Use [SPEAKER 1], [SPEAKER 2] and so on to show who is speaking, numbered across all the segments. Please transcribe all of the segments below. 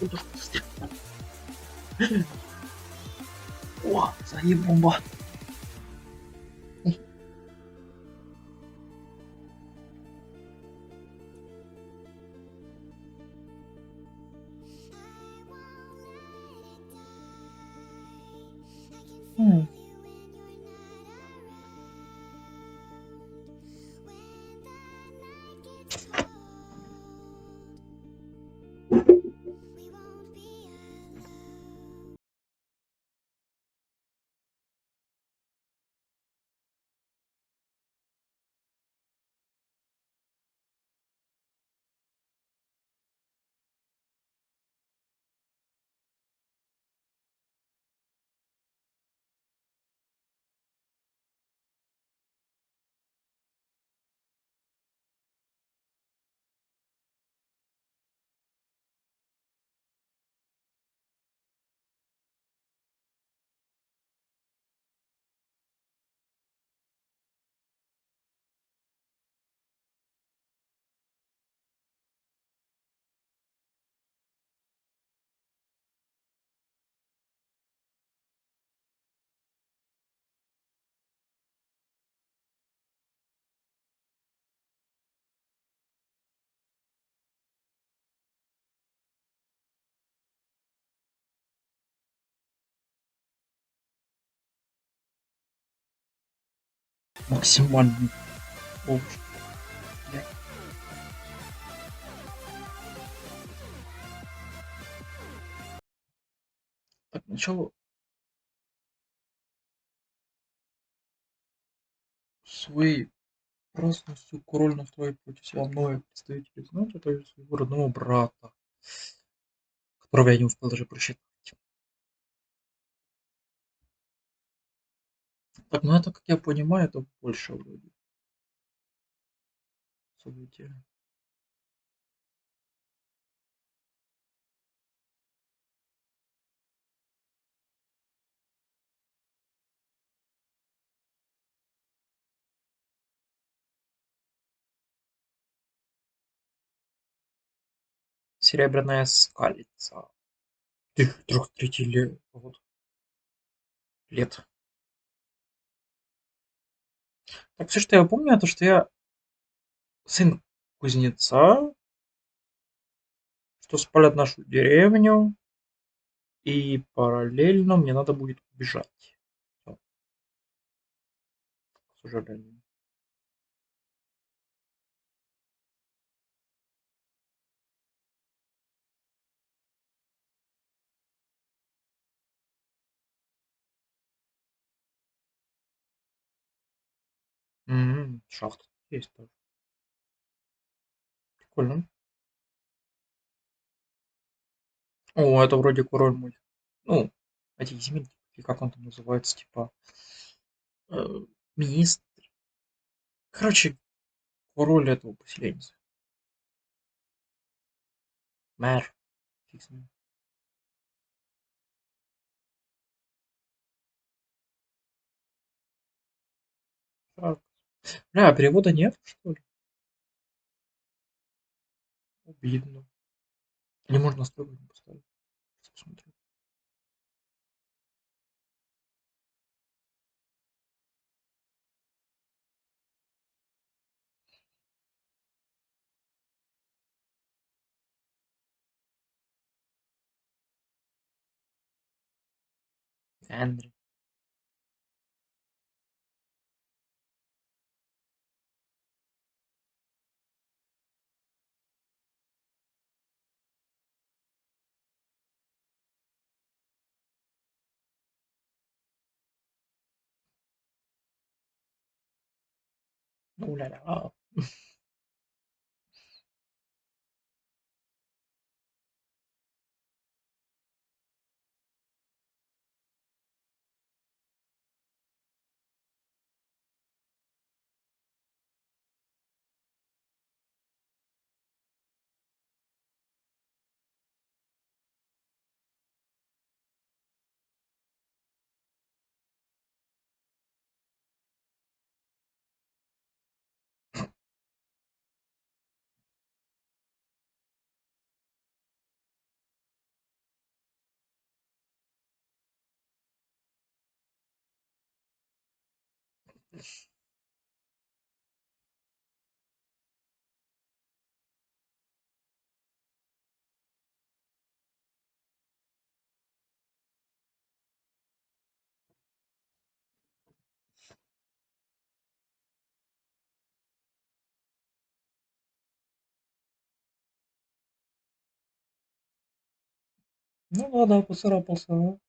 [SPEAKER 1] Бля. О, заебомба. Максимальный ловушка. Так, начало своей праздностью король настроит против себя многих представителей знати, то есть своего родного брата, которого я не успел даже просчитать. Так, ну это, как я понимаю, это больше вроде события. Серебряная скалица. 2003 год. Лет. Так, все, что я помню, это что я сын кузнеца, что спалят нашу деревню, и параллельно мне надо будет убежать. Всё. К сожалению. Шахта есть тоже. Прикольно. О, это вроде король мой. Ну, этих земель, или как он там называется, типа э, министр. Короче, король этого поселения. Мэр. Фиг с ним. Так. Бля, а перевода нет, что ли? Обидно. Или можно настройку не поставить? Сейчас посмотрю. Эндрю. Ну, ля-ля. Ну да, поцарапался, ага.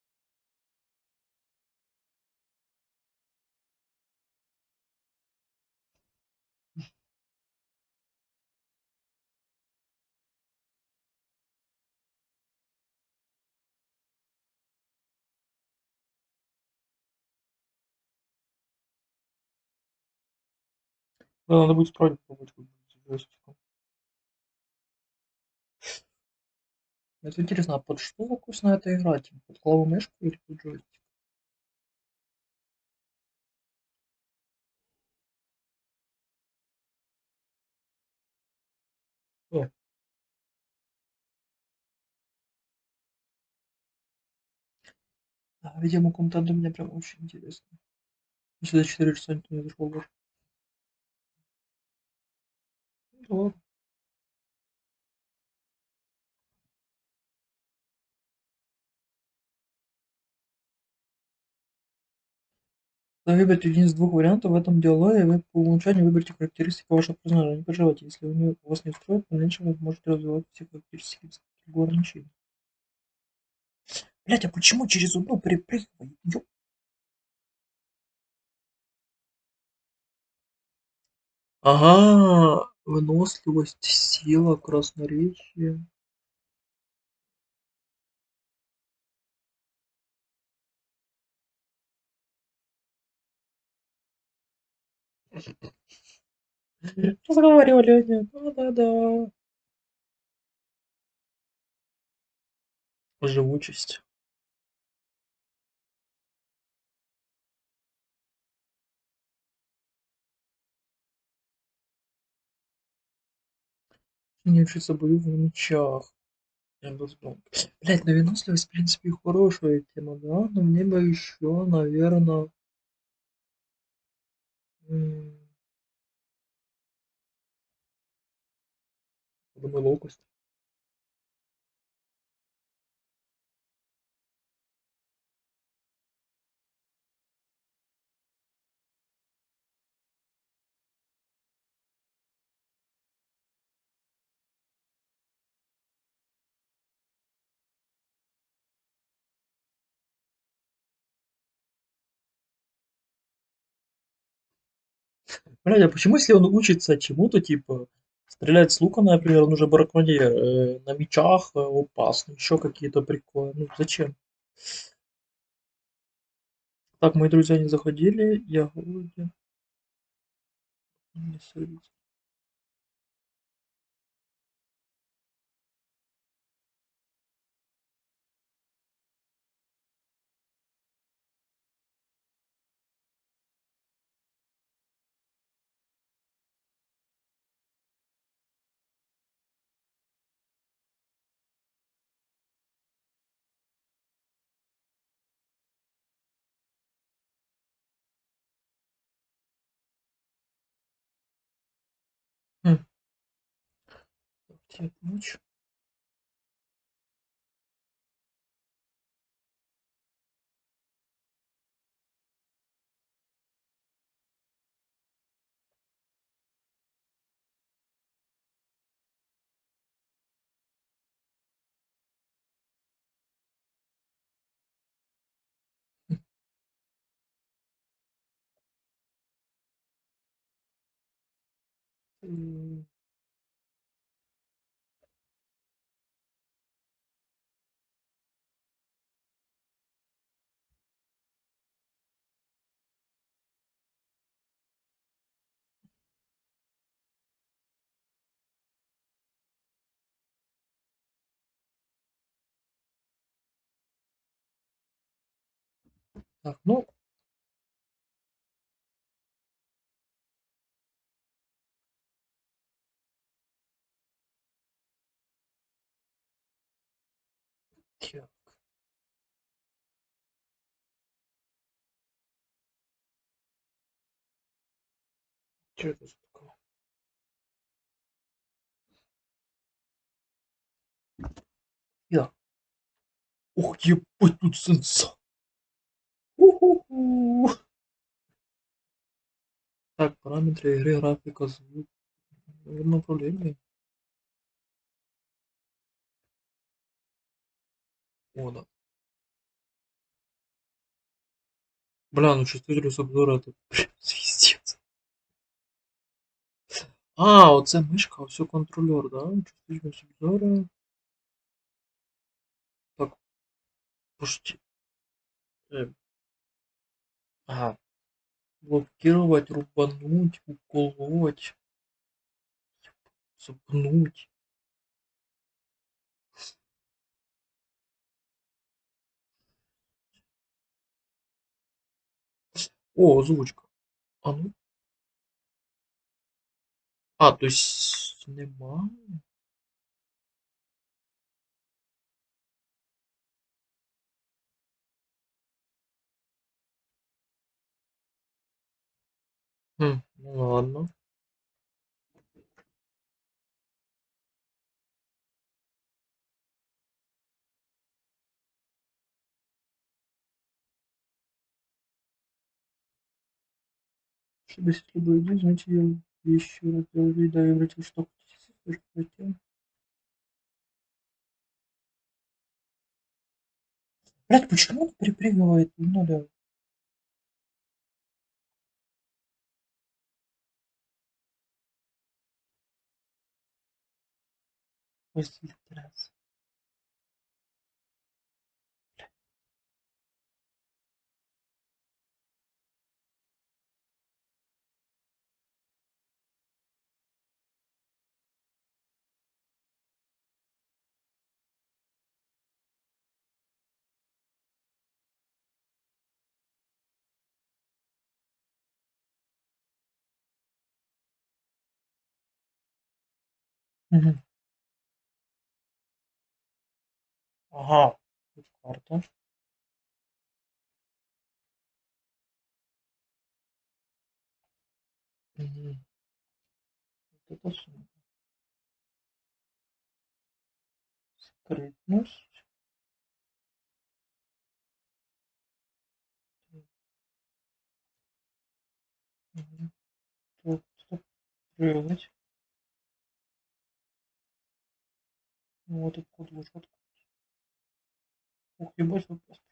[SPEAKER 1] Да, надо будет справить попробовать как бы с джойстиком. Это интересно, а под что вкусно это игра? Типа под клаву мышку или под джойстик? О, видимо, контент у меня прям очень интересный. Если за 4 часа никто не зашел даже. Ну ладно. Выберите один из двух вариантов в этом диалоге, вы по умолчанию выберите характеристики вашего персонажа. Не переживайте, если вас не устроит, в дальнейшем вы можете развивать все характеристики без каких-либо ограничений. Блять, а почему через одну перепрыгиваю? Ага, выносливость, сила, красноречие. Разговаривали. Да-да-да. Живучесть. Не учиться бою в мечах. Я бы вспомнил. Блять, ну выносливость, в принципе, хорошая тема, да? Но мне бы еще, наверное, думаю, ловкость. Блядь, а почему, если он учится чему-то, типа, стрелять с лука, например, он уже браконьер, на мечах опасно, еще какие-то приколы. Ну, зачем? Так, мои друзья не заходили, я голоден. Не садись. Хм, так, тебе помочь? Так, ну, так, что это за такое? Я. Ух, ебать, тут сенса. Уху-ху. Так, параметры игры, графика, звук, наверное, управление. О, да. Бля, ну чувствительность обзора это прям звездец. А, оце мишка, а все контролер, да? Чувствительность обзора. Так, пошти. Ага. Блокировать, рубануть, уколоть, запнуть. О, озвучка. А ну. А, то есть нема? Ну ладно. Чтобы если бы иди, значит, я еще раз говорю, да, я обратил, что хотел. Блядь, почему он перепрыгивает? Ну да. Раз. Угу. Ага. Вот карта. Угу. Вот это сумка. Скрытность. Угу. Стоп, стоп. Прыгать. Ну, вот откуда лошадка. Ух, ебать, вы просто.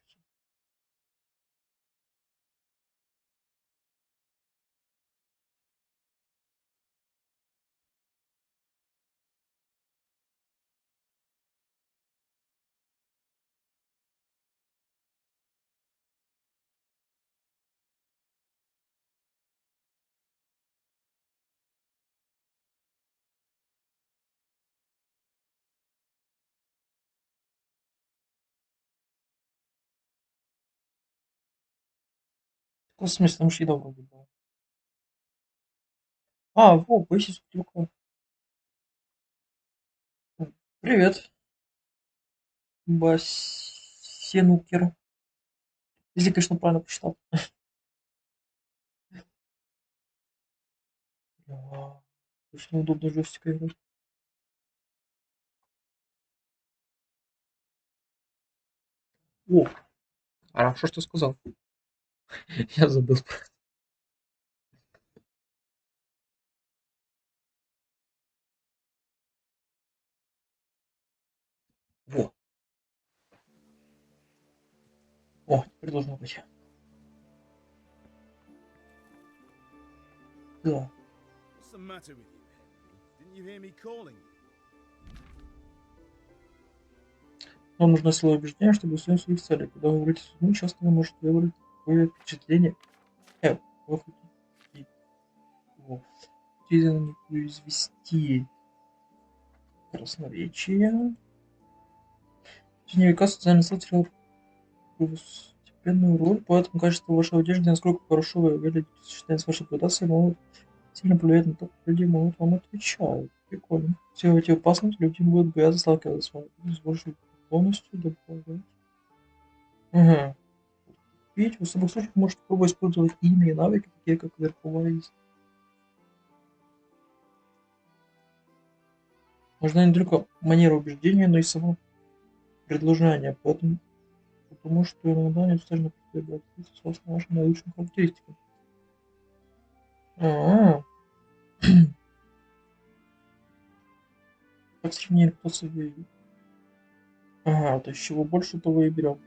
[SPEAKER 1] Какой смысл? Там щита вроде было. А, во, поясись только. Привет, Басенукер. Если, конечно, правильно прочитал. Очень удобно джойстика играть. О, хорошо, что сказал. Я забыл. Во. О, теперь должно быть. Да.
[SPEAKER 2] What's the matter with you? Didn't you hear me calling you?
[SPEAKER 1] Вам нужна сила убеждения, чтобы достичь своих целей. Когда вы говорите с людьми, часто вы можете выбрать такое впечатление. Вы хотите его не произвести красноречие. В течение века социальный слой сыграл первостепенную роль, поэтому качество вашей одежды, насколько хорошо вы выглядите, сочетание с вашей репутацией, могут сильно повлиять на то, как люди могут вам отвечать. Прикольно. Все эти опасности люди будут бояться сталкиваться с вами. С большей полностью добавлять. Ага. Видите, в особых случаях можете пробовать использовать имя и навыки, такие как верховая езда. Важна не только манера убеждения, но и само предложение, потому что иногда недостаточно просто обратиться согласно вашим наилучшим характеристикам. Как сравнение репутации вы... Ага, то есть чего больше, то вы и берем.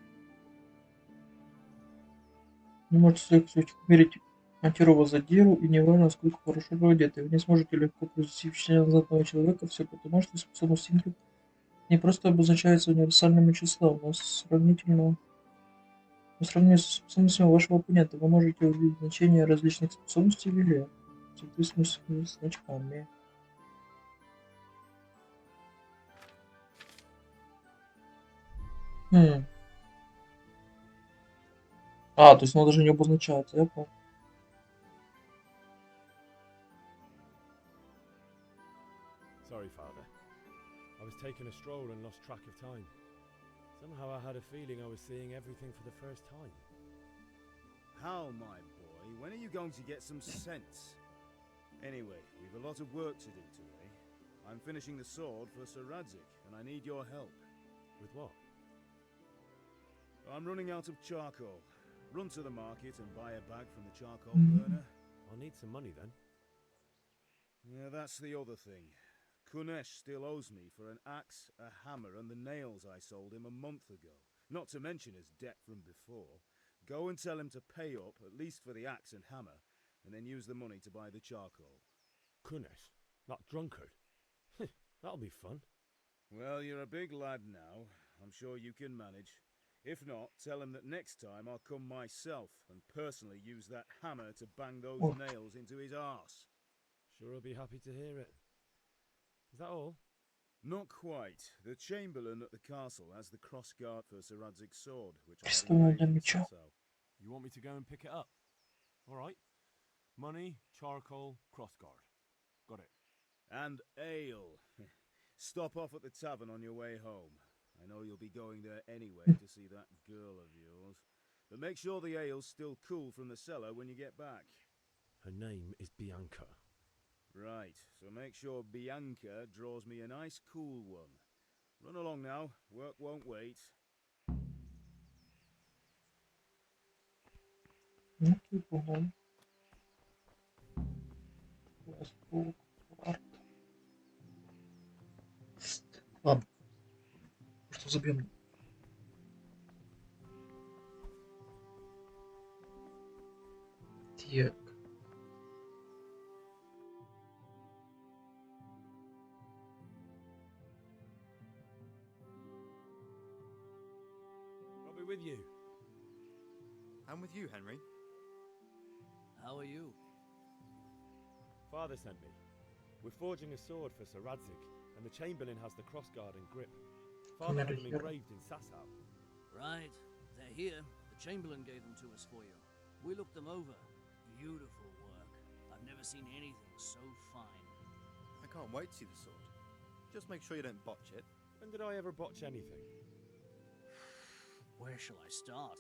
[SPEAKER 1] Не можете мерить монтирового задиру и неважно, насколько хорошо вы одеты. Вы не сможете легко произвести впечатление на знатного человека, все потому, что способность Игры не просто обозначается универсальными числами, но по сравнению с способностями вашего оппонента вы можете увидеть значение различных способностей в соответствии с значками. То есть оно даже не обозначается, я понял.
[SPEAKER 3] Sorry, Father. I was taking a stroll and lost track of time. Somehow I had a feeling I was seeing everything for the first time.
[SPEAKER 2] How, my boy? When are you going to get some sense? Anyway, we've a lot of work to do today. I'm finishing the sword for Sir Radzik, and I need your help.
[SPEAKER 3] With what?
[SPEAKER 2] I'm running out of charcoal. Run to the market and buy a bag from the charcoal
[SPEAKER 1] Mm.
[SPEAKER 2] burner.
[SPEAKER 3] I'll need some money then.
[SPEAKER 2] Yeah, that's the other thing. Kunesh still owes me for an axe, a hammer, and the nails I sold him a month ago. Not to mention his debt from before. Go and tell him to pay up, at least for the axe and hammer, and then use the money to buy the charcoal.
[SPEAKER 3] Kunesh? That drunkard? That'll be fun.
[SPEAKER 2] Well, you're a big lad now. I'm sure you can manage. If not, tell him that next time I'll come myself and personally use that hammer to bang those nails into his arse.
[SPEAKER 3] Sure I'll be happy to hear it. Is that all?
[SPEAKER 2] Not quite. The Chamberlain at the castle has the crossguard for Sir Radzig's sword, which I
[SPEAKER 1] Приставляю
[SPEAKER 2] engraved
[SPEAKER 1] для
[SPEAKER 2] in
[SPEAKER 1] меча.
[SPEAKER 2] Sasso.
[SPEAKER 3] You want me to go and pick it up? Alright. Money, charcoal, crossguard. Got it.
[SPEAKER 2] And ale. Stop off at the tavern on your way home. I know you'll be going there anyway to see that girl of yours. But make sure the ale's still cool from the cellar when you get back.
[SPEAKER 3] Her name is Bianca.
[SPEAKER 2] Right, so make sure Bianca draws me a nice cool one. Run along now, work won't wait.
[SPEAKER 1] Ладно. Что забьем? Так.
[SPEAKER 3] I'll be with you.
[SPEAKER 4] I'm with you, Henry.
[SPEAKER 5] How are you?
[SPEAKER 3] Father sent me. We're forging a sword for Sir Radzik, and the Chamberlain has the crossguard and grip. Father had them engraved in Sasso.
[SPEAKER 5] Right, they're here. The Chamberlain gave them to us for you. We looked them over. Beautiful work. I've never seen anything so fine.
[SPEAKER 4] I can't wait to see the sword. Just make sure you don't botch it.
[SPEAKER 3] When did I ever botch anything?
[SPEAKER 5] Where shall I start?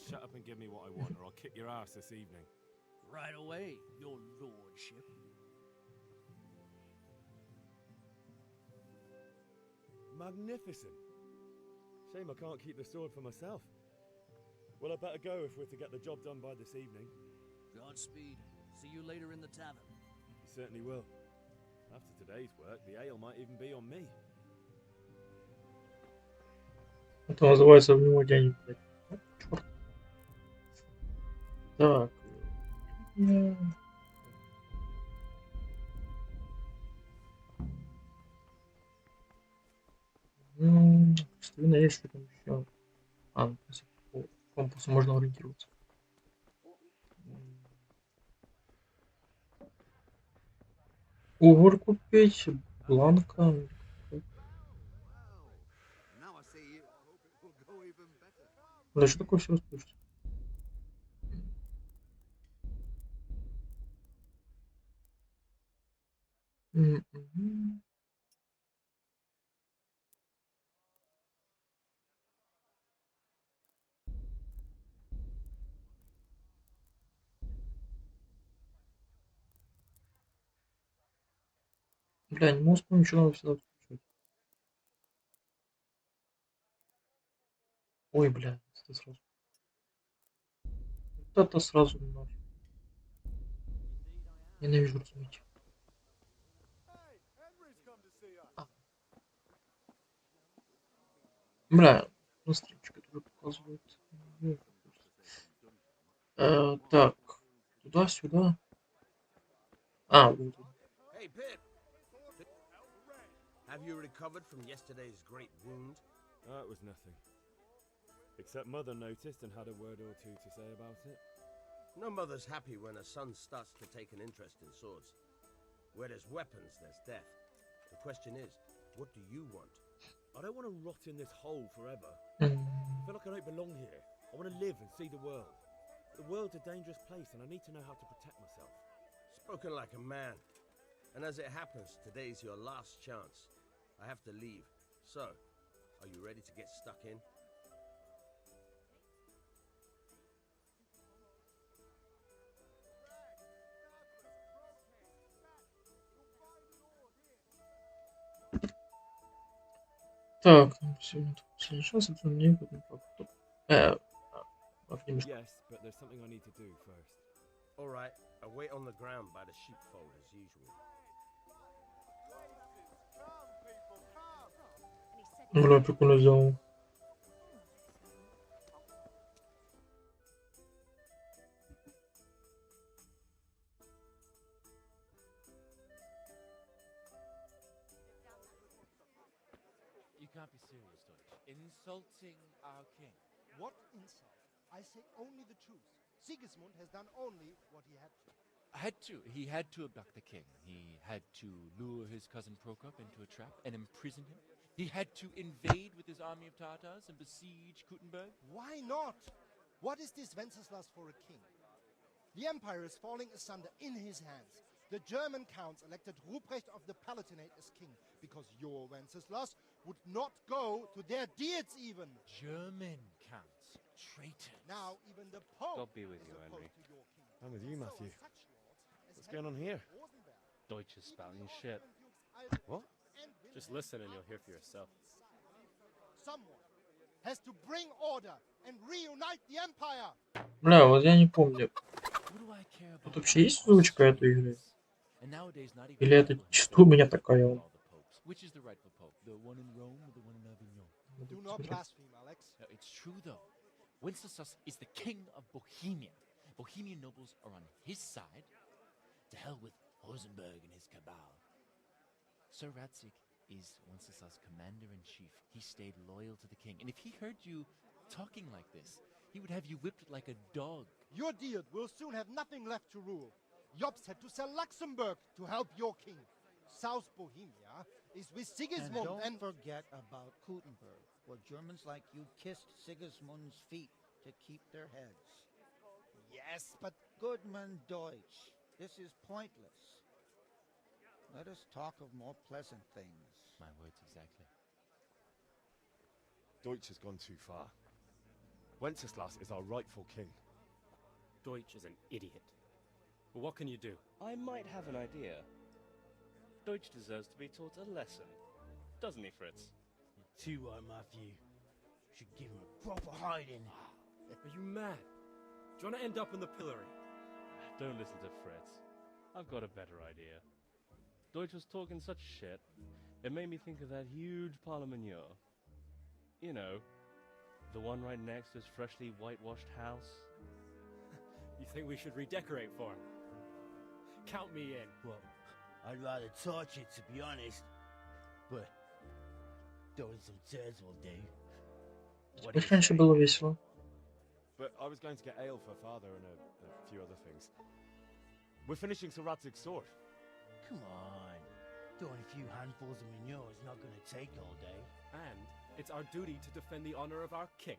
[SPEAKER 3] Shut up and give me what I want, or I'll kick your ass this evening.
[SPEAKER 5] Right away, your lordship.
[SPEAKER 3] Magnificent. Shame I can't keep the sword for myself. Well, I better go if we're to get the job done by this evening.
[SPEAKER 5] Godspeed. See you later in the tavern.
[SPEAKER 3] You certainly will. After today's work, the ale might even be on me.
[SPEAKER 1] Это называется внимание. Черт. Так. Блин, а есть что там еще? А, ну, в принципе, по компасу можно ориентироваться. Угор купить, бланка.
[SPEAKER 4] Now I see you. I hope it will go even better.
[SPEAKER 1] Да что такое все распишется? Бля, не могу вспомнить, что надо всегда включать. Ой, бля, это сразу. Вот это сразу нафиг. Ненавижу разуметь. Бля, на стримчик это уже показывает. Так, туда-сюда. А, вот.
[SPEAKER 6] Hey, Pip! Have you recovered from yesterday's great wound?
[SPEAKER 3] It was nothing. Except Mother noticed and had a word or two to say about it.
[SPEAKER 6] No mother's happy when a son starts to take an interest in swords. Where there's weapons, there's death. The question is, what do you want?
[SPEAKER 3] I don't want to rot in this hole forever.
[SPEAKER 1] Mm.
[SPEAKER 3] I feel like I don't belong here. I want to live and see the world. The world's a dangerous place and I need to know how to protect myself.
[SPEAKER 6] Spoken like a man. And as it happens, today's your last chance. I have to leave. So, are you ready to get stuck in?
[SPEAKER 1] Так, сегодня последний шанс, это мне будет потом.
[SPEAKER 3] Yes, but there's something I need to do first.
[SPEAKER 6] All right, I wait on the ground by the sheepfold as usual.
[SPEAKER 1] Бля, прикольно сделал.
[SPEAKER 7] You can't be serious, Twich. Insulting our king.
[SPEAKER 8] What insult? I say only the truth. Sigismund has done only what he had to.
[SPEAKER 7] He had to abduct the king. He had to lure his cousin Prokop into a trap and imprison him. He had to invade with his army of Tatars and besiege Kuttenberg.
[SPEAKER 8] Why not? What is this Wenceslas for a king? The empire is falling asunder in his hands. The German counts elected Ruprecht of the Palatinate as king because your Wenceslas would not go to their Diets even.
[SPEAKER 7] German counts. Traitor.
[SPEAKER 8] Now even the Pope
[SPEAKER 3] God be with
[SPEAKER 8] is
[SPEAKER 3] you,
[SPEAKER 8] opposed
[SPEAKER 3] Henry.
[SPEAKER 8] to your king.
[SPEAKER 3] I'm with you, Matthew.
[SPEAKER 8] So such lords as
[SPEAKER 3] What's going on here?
[SPEAKER 8] Rosenberg,
[SPEAKER 3] Deutsch is spouting shit.
[SPEAKER 8] What?
[SPEAKER 3] Just listen and you'll hear for yourself.
[SPEAKER 8] Someone has to bring order and reunite the empire.
[SPEAKER 1] Бля, вот я не помню.
[SPEAKER 7] What do I care about?
[SPEAKER 1] Тут вообще есть озвучка этой игры?
[SPEAKER 7] And nowadays, not even
[SPEAKER 1] Или это
[SPEAKER 7] people have
[SPEAKER 1] чисто у меня
[SPEAKER 7] said
[SPEAKER 1] такая?
[SPEAKER 7] all the popes. Which is the rightful pope? The one in Rome or the one in Avignon?
[SPEAKER 8] Do not blaspheme, Alex.
[SPEAKER 7] No, it's true though. Wenceslas is the king of Bohemia. Bohemian nobles are on his side. To hell with Rosenberg and his cabal. Sir Radzik is Wenceslas' commander-in-chief. He stayed loyal to the king. And if he heard you talking like this, he would have you whipped like a dog.
[SPEAKER 8] Your Diet will soon have nothing left to rule. Jobst had to sell Luxembourg to help your king. South Bohemia is with Sigismund
[SPEAKER 9] And don't forget about Kuttenberg, where Germans like you kissed Sigismund's feet to keep their heads.
[SPEAKER 8] Yes, but
[SPEAKER 9] Goodman Deutsch, this is pointless. Let us talk of more pleasant things.
[SPEAKER 7] My words exactly.
[SPEAKER 3] Deutsch has gone too far. Wenceslas is our rightful king.
[SPEAKER 10] Deutsch is an idiot. But what can you do? I might have an idea. Deutsch deserves to be taught a lesson. Doesn't he, Fritz?
[SPEAKER 5] Too right, Matthew. Should give him a proper hiding.
[SPEAKER 10] Are you mad? Do you want to end up in the pillory?
[SPEAKER 11] Don't listen to Fritz. I've got a better idea. Deutsch was talking such shit, it made me think of that huge parliament. You know, the one right next to his freshly whitewashed house.
[SPEAKER 10] You think we should redecorate for him? Count me in.
[SPEAKER 5] Well, I'd rather torch it, to be honest. But throwing some turds will do.
[SPEAKER 3] What do you
[SPEAKER 1] Раньше
[SPEAKER 3] say?
[SPEAKER 1] было весело.
[SPEAKER 3] But I was going to get ale for father and a few other things. We're finishing Sir Radzig's sword.
[SPEAKER 6] Come on. Doing a few handfuls of manure is not going to take all day.
[SPEAKER 10] And it's our duty to defend the honor of our king.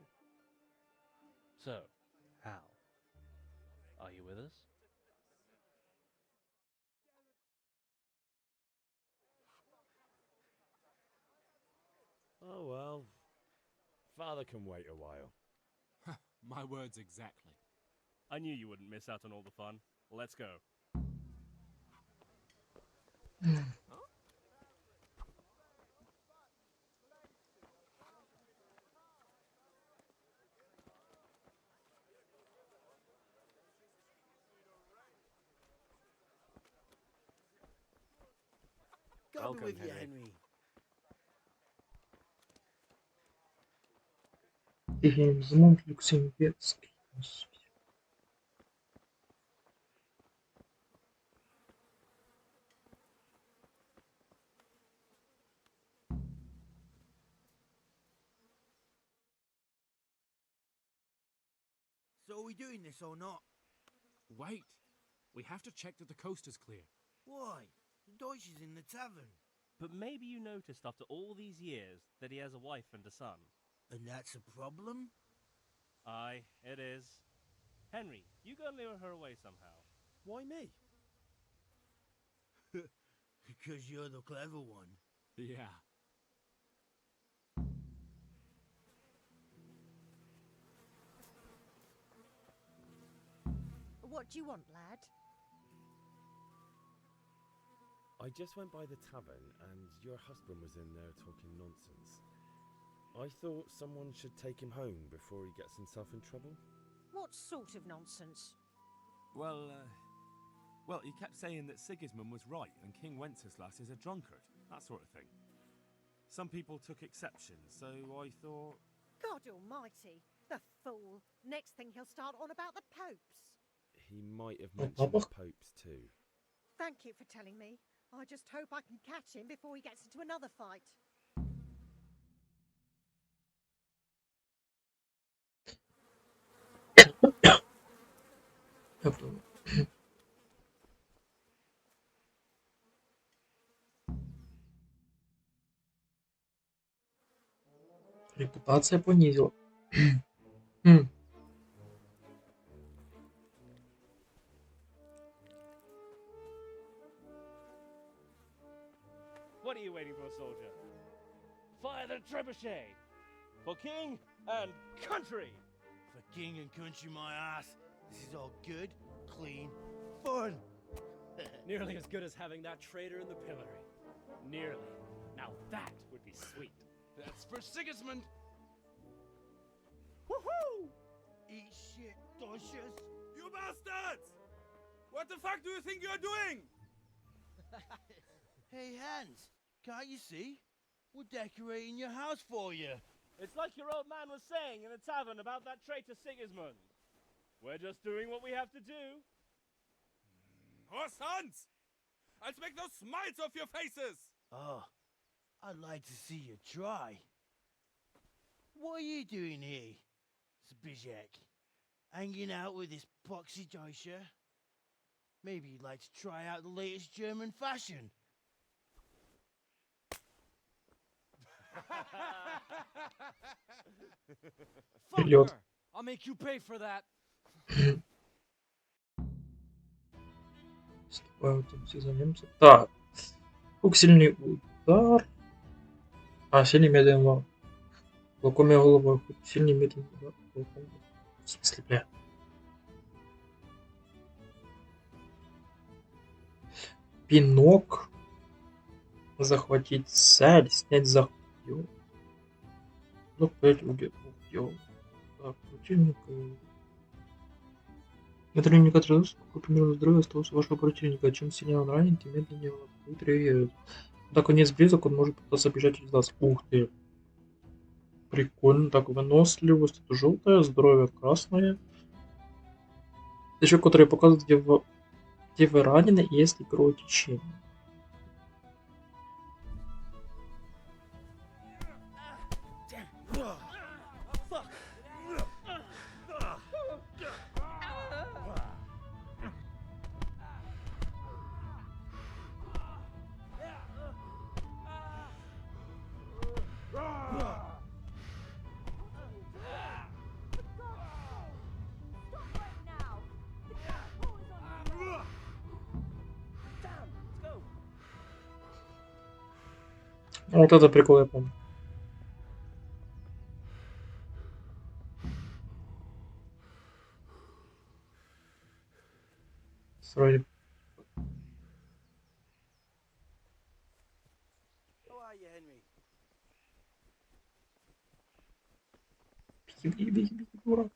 [SPEAKER 11] So, Hal, are you with us?
[SPEAKER 3] Oh well. Father can wait a while.
[SPEAKER 10] My words exactly.
[SPEAKER 11] I knew you wouldn't miss out on all the fun. Let's go.
[SPEAKER 6] God be
[SPEAKER 3] Welcome,
[SPEAKER 6] with you,
[SPEAKER 3] Henry.
[SPEAKER 6] Henry.
[SPEAKER 1] Тихим зимом люксембургский.
[SPEAKER 6] So are we doing this or not?
[SPEAKER 10] Wait. We have to check that the coast is clear.
[SPEAKER 6] Why? The Deutsch is in the tavern.
[SPEAKER 11] But maybe you noticed after all these years that he has a wife and a son.
[SPEAKER 6] And that's a problem?
[SPEAKER 11] Aye, it is. Henry, you go and lure her away somehow.
[SPEAKER 3] Why me?
[SPEAKER 6] Because you're the clever one.
[SPEAKER 10] Yeah.
[SPEAKER 12] What do you want, lad?
[SPEAKER 3] I just went by the tavern and your husband was in there talking nonsense. I thought someone should take him home before he gets himself in trouble.
[SPEAKER 12] What sort of nonsense?
[SPEAKER 10] Well, he kept saying that Sigismund was right and King Wenceslas is a drunkard, that sort of thing. Some people took exception, so I thought...
[SPEAKER 12] God almighty, the fool. Next thing he'll start on about the popes.
[SPEAKER 3] He might have mentioned the popes too.
[SPEAKER 12] Thank you for telling me. I just hope I can catch him before he gets into another fight.
[SPEAKER 1] Репутация понизила.
[SPEAKER 11] What are you waiting for, soldier? Fire the trebuchet! For king and country!
[SPEAKER 6] For king and country, my ass. This is all good, clean, fun.
[SPEAKER 10] Nearly as good as having that traitor in the pillory. Nearly. Now that would be sweet.
[SPEAKER 6] That's for Sigismund.
[SPEAKER 10] Woohoo!
[SPEAKER 6] Eat shit, Deutsches.
[SPEAKER 2] You bastards! What the fuck do you think you're doing?
[SPEAKER 6] Hey, Hans, can't you see? We're decorating your house for you.
[SPEAKER 11] It's like your old man was saying in the tavern about that traitor Sigismund. We're just doing what we have to do.
[SPEAKER 2] Oh, sons! I'll make those smiles off your faces!
[SPEAKER 6] Oh, I'd like to see you try. What are you doing here, Zbigniew? Hanging out with this poxy Deutscher? Maybe you'd like to try out the latest German fashion.
[SPEAKER 1] Вперед.
[SPEAKER 10] I'll make you pay for that.
[SPEAKER 1] Вступают все за немцев. Так. Хук сильный удар. Сильный медленный удар. Лукомя головой. Сильный медленный удар. В смысле, бля. Пинок. Захватить цель. Снять захват. Ну, уйдет. Так, противника. Это некоторые сколько примерно здоровья осталось у вашего противника. Чем сильнее он ранен, тем медленнее он будет реагировать. Когда конец близок, он может пытаться бежать через нас. Ух ты. Прикольно. Так, выносливость. Это желтое, здоровье красное. Еще которые показывают, где вы ранены и если кровотечение. Вот это прикол, я помню. Вроде.
[SPEAKER 6] How are you, Henry?
[SPEAKER 1] Беги, беги, беги, дурак.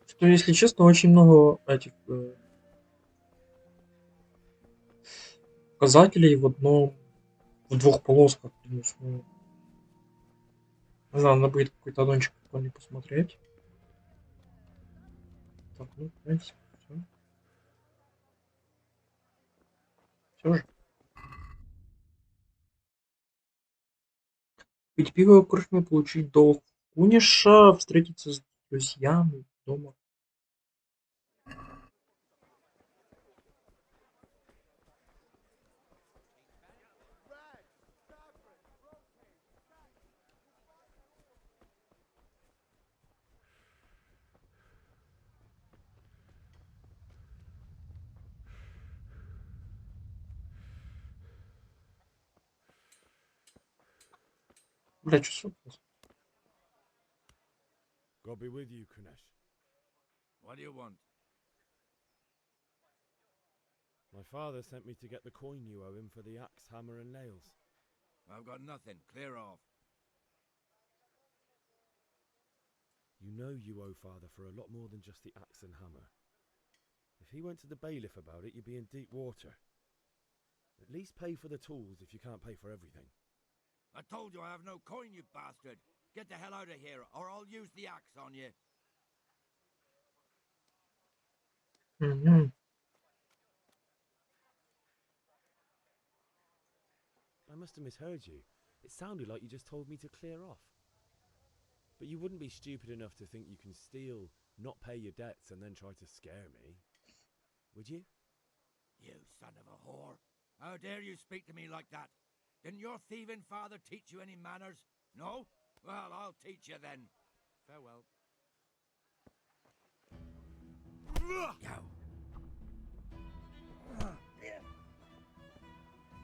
[SPEAKER 1] Что, если честно, очень много этих показателей в двух полосках. Плюс, ну, не знаю, надо будет какой-то аддончик прикольный посмотреть. Так, ну, в принципе, все. Все же. Пить пиво крышно, получить долг Куниша, встретиться с друзьями дома. Бля, что случилось?
[SPEAKER 3] God be with you, Kunesh.
[SPEAKER 2] What do you want?
[SPEAKER 3] My father sent me to get the coin you owe him for the axe, hammer, and nails.
[SPEAKER 2] I've got nothing. Clear off.
[SPEAKER 3] You know you owe father for a lot more than just the axe and hammer. If he went to the bailiff about it, you'd be in deep water. At least pay for the tools if you can't pay for everything.
[SPEAKER 2] I told you I have no coin, you bastard. Get the hell out of here, or I'll use the axe on you.
[SPEAKER 1] Угу.
[SPEAKER 3] I must have misheard you. It sounded like you just told me to clear off. But you wouldn't be stupid enough to think you can steal, not pay your debts, and then try to scare me. Would you?
[SPEAKER 2] You son of a whore. How dare you speak to me like that? Didn't your thieving father teach you any manners? No? Well, I'll teach you then. Farewell.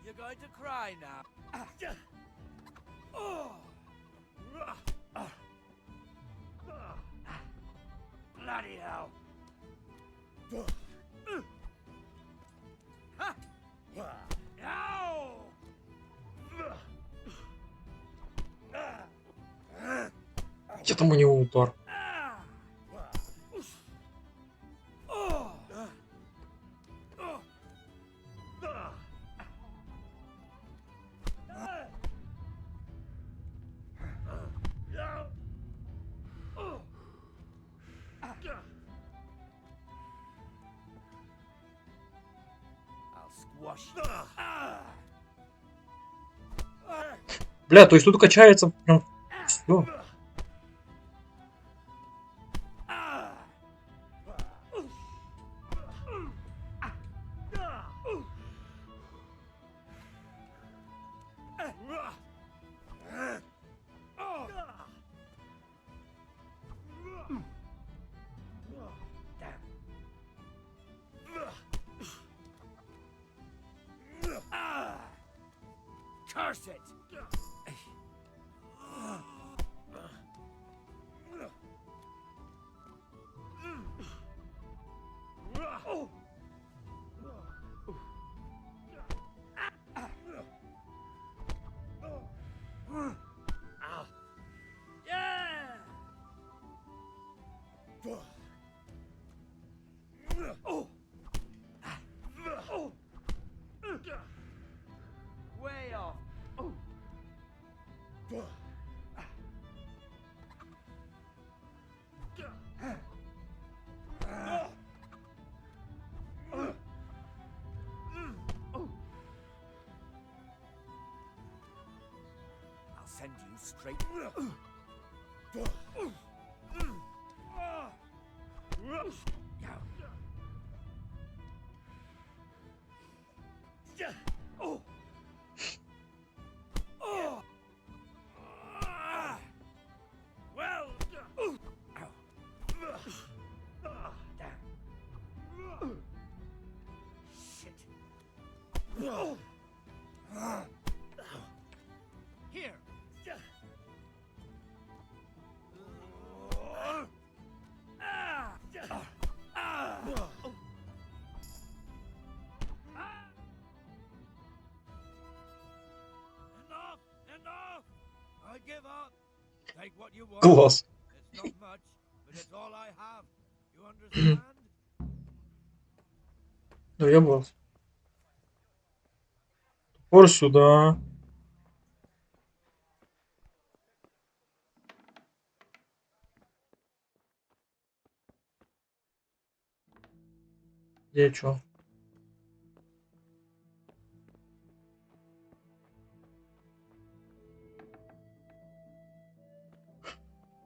[SPEAKER 6] You're going to cry now. Bloody hell.
[SPEAKER 1] Где там у него удар? Бля, то есть тут качается прям все.
[SPEAKER 6] Curse it! Way off. I'll send you straight.
[SPEAKER 5] Here.
[SPEAKER 6] Enough! I give up. Take what you want.
[SPEAKER 1] Класс.
[SPEAKER 6] It's not much, but it's all I have. You understand?
[SPEAKER 1] Ну, я был. Топор сюда. Где чё?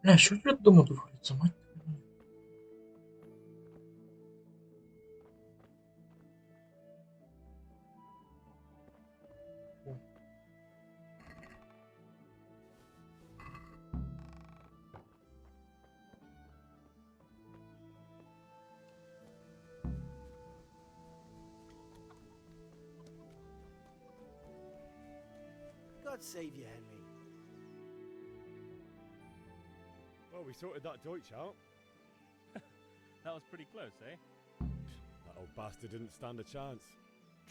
[SPEAKER 1] Бля, что придет дома творится, мать?
[SPEAKER 6] God save you, Henry.
[SPEAKER 3] Oh, we sorted that Twich out.
[SPEAKER 11] That was pretty close, eh?
[SPEAKER 3] That old bastard didn't stand a chance.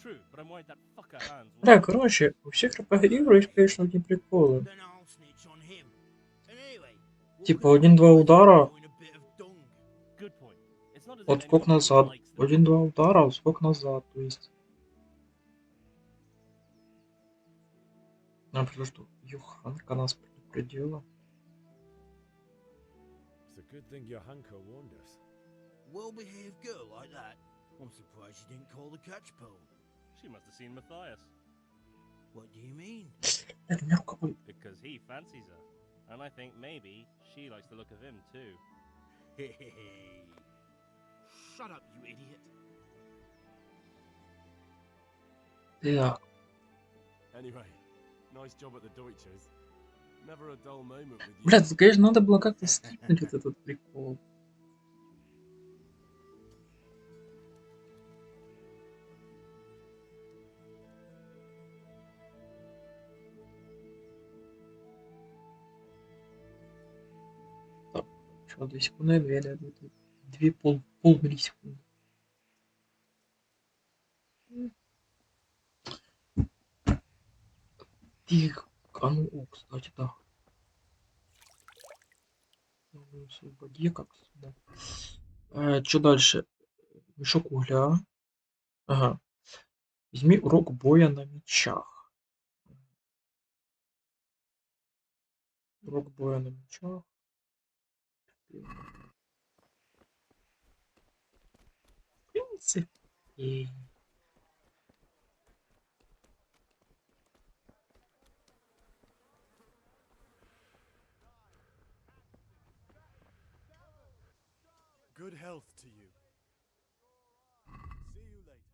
[SPEAKER 11] True, but I'm worried that fucker Hans will...
[SPEAKER 1] Бля, короче, у всех РПГ есть, конечно, одни приколы.
[SPEAKER 6] Then I'll snitch on him. And anyway,
[SPEAKER 1] Типа, один-два удара,
[SPEAKER 6] doing a bit of dung.
[SPEAKER 11] Good point. It's not as if
[SPEAKER 1] отскок
[SPEAKER 11] anyone
[SPEAKER 1] назад.
[SPEAKER 11] really likes them.
[SPEAKER 1] Один-два удара, отскок назад, то есть. Например, что Юханка нас предупредила.
[SPEAKER 3] It's a good thing Johanka warned us.
[SPEAKER 6] Well-behaved girl like that. I'm surprised she didn't call the catch pole.
[SPEAKER 11] She must have seen Matthias.
[SPEAKER 6] What do you mean?
[SPEAKER 11] Because he fancies her. And I think maybe she likes the look of him too.
[SPEAKER 6] Hey. Shut up, you idiot.
[SPEAKER 1] Да.
[SPEAKER 3] Anyway, nice job at the Deutsches. Never a dull moment with you.
[SPEAKER 1] Блядь, конечно, надо было как-то скипнуть вот этот прикол. Так, что, 2 секунды, 2 полмиллисекунды. Тихо. А ну, о, кстати, да. Освободи как сюда. Что дальше? Мешок угля. Ага. Возьми урок боя на мечах. Урок боя на мечах. В принципе.
[SPEAKER 2] Good health to you. See you later.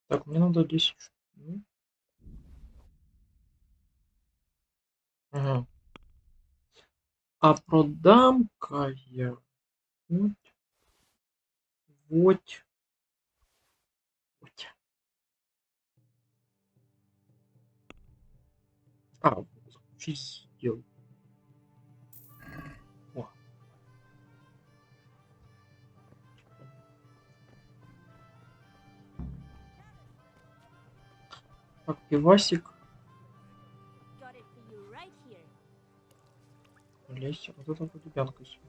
[SPEAKER 1] Так, мне надо 10 штук. Ага. А продам-ка я вот. А, запустить сделал. О. Так, пивасик. Лезь, вот это вот ребенка себе.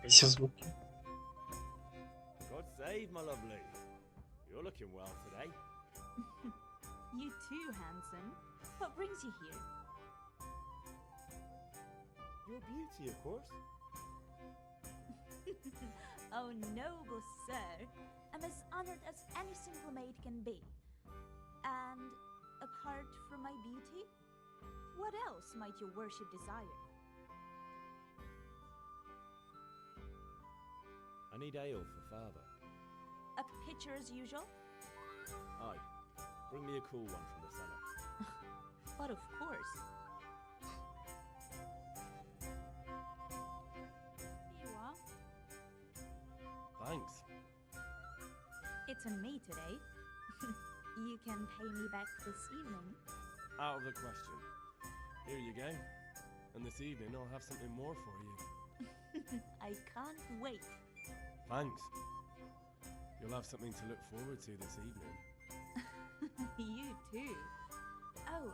[SPEAKER 1] Все звуки.
[SPEAKER 3] God save, my lovely. You're looking well today.
[SPEAKER 13] You too, handsome. What brings you here?
[SPEAKER 3] Your beauty, of course.
[SPEAKER 13] Oh, noble sir. I'm as honored as any simple maid can be. And apart from my beauty, What else might your worship desire?
[SPEAKER 3] I need ale for father.
[SPEAKER 13] A pitcher as usual?
[SPEAKER 3] Aye. Bring me a cool one from the cellar.
[SPEAKER 13] But of course. Here you are.
[SPEAKER 3] Thanks.
[SPEAKER 13] It's on me today. You can pay me back this evening.
[SPEAKER 3] Out of the question. Here you go. And this evening I'll have something more for you.
[SPEAKER 13] I can't wait.
[SPEAKER 3] Thanks. You'll have something to look forward to this evening.
[SPEAKER 13] You too. Oh,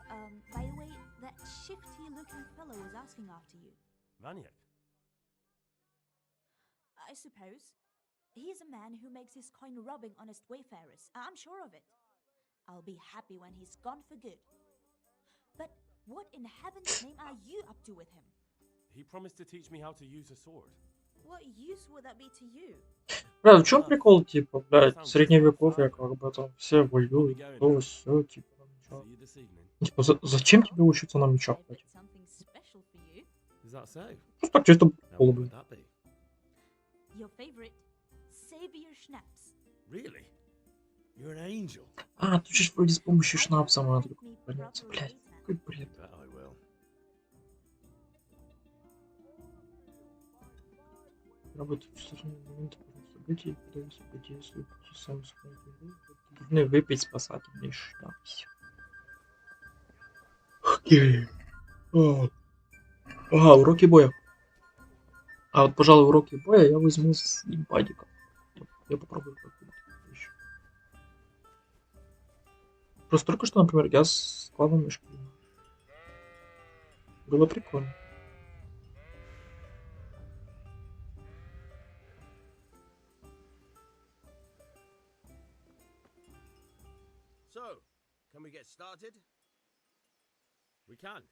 [SPEAKER 13] by the way, that shifty-looking fellow was asking after you.
[SPEAKER 3] Vaniak?
[SPEAKER 13] I suppose. He's a man who makes his coin robbing honest wayfarers. I'm sure of it. I'll be happy when he's gone for good. But what in heaven's name are you up to with him?
[SPEAKER 3] He promised to teach me how to use a sword.
[SPEAKER 13] What use would that be to you?
[SPEAKER 1] Бля, в чем прикол, типа, блядь, средневековье, как бы там все воюют, то все, типа, там ничего. Типа, зачем тебе учиться на мечах, блядь? Просто так чисто прикол, блядь.
[SPEAKER 13] Your favorite savior schnapps.
[SPEAKER 3] Really? You're an angel.
[SPEAKER 1] А, тут же вроде с помощью шнапса надо поняться, блядь, какой бред. Работать в сложные моменты событий, когда вы события следуете сами своим должны выпить спасательный шнапс. Окей. Ага, уроки боя. А вот, пожалуй, уроки боя я возьму с импадиком. Я попробую как-нибудь еще. Просто только что, например, я с клавой мышки. Было прикольно.
[SPEAKER 14] So, can we get started?
[SPEAKER 3] We can.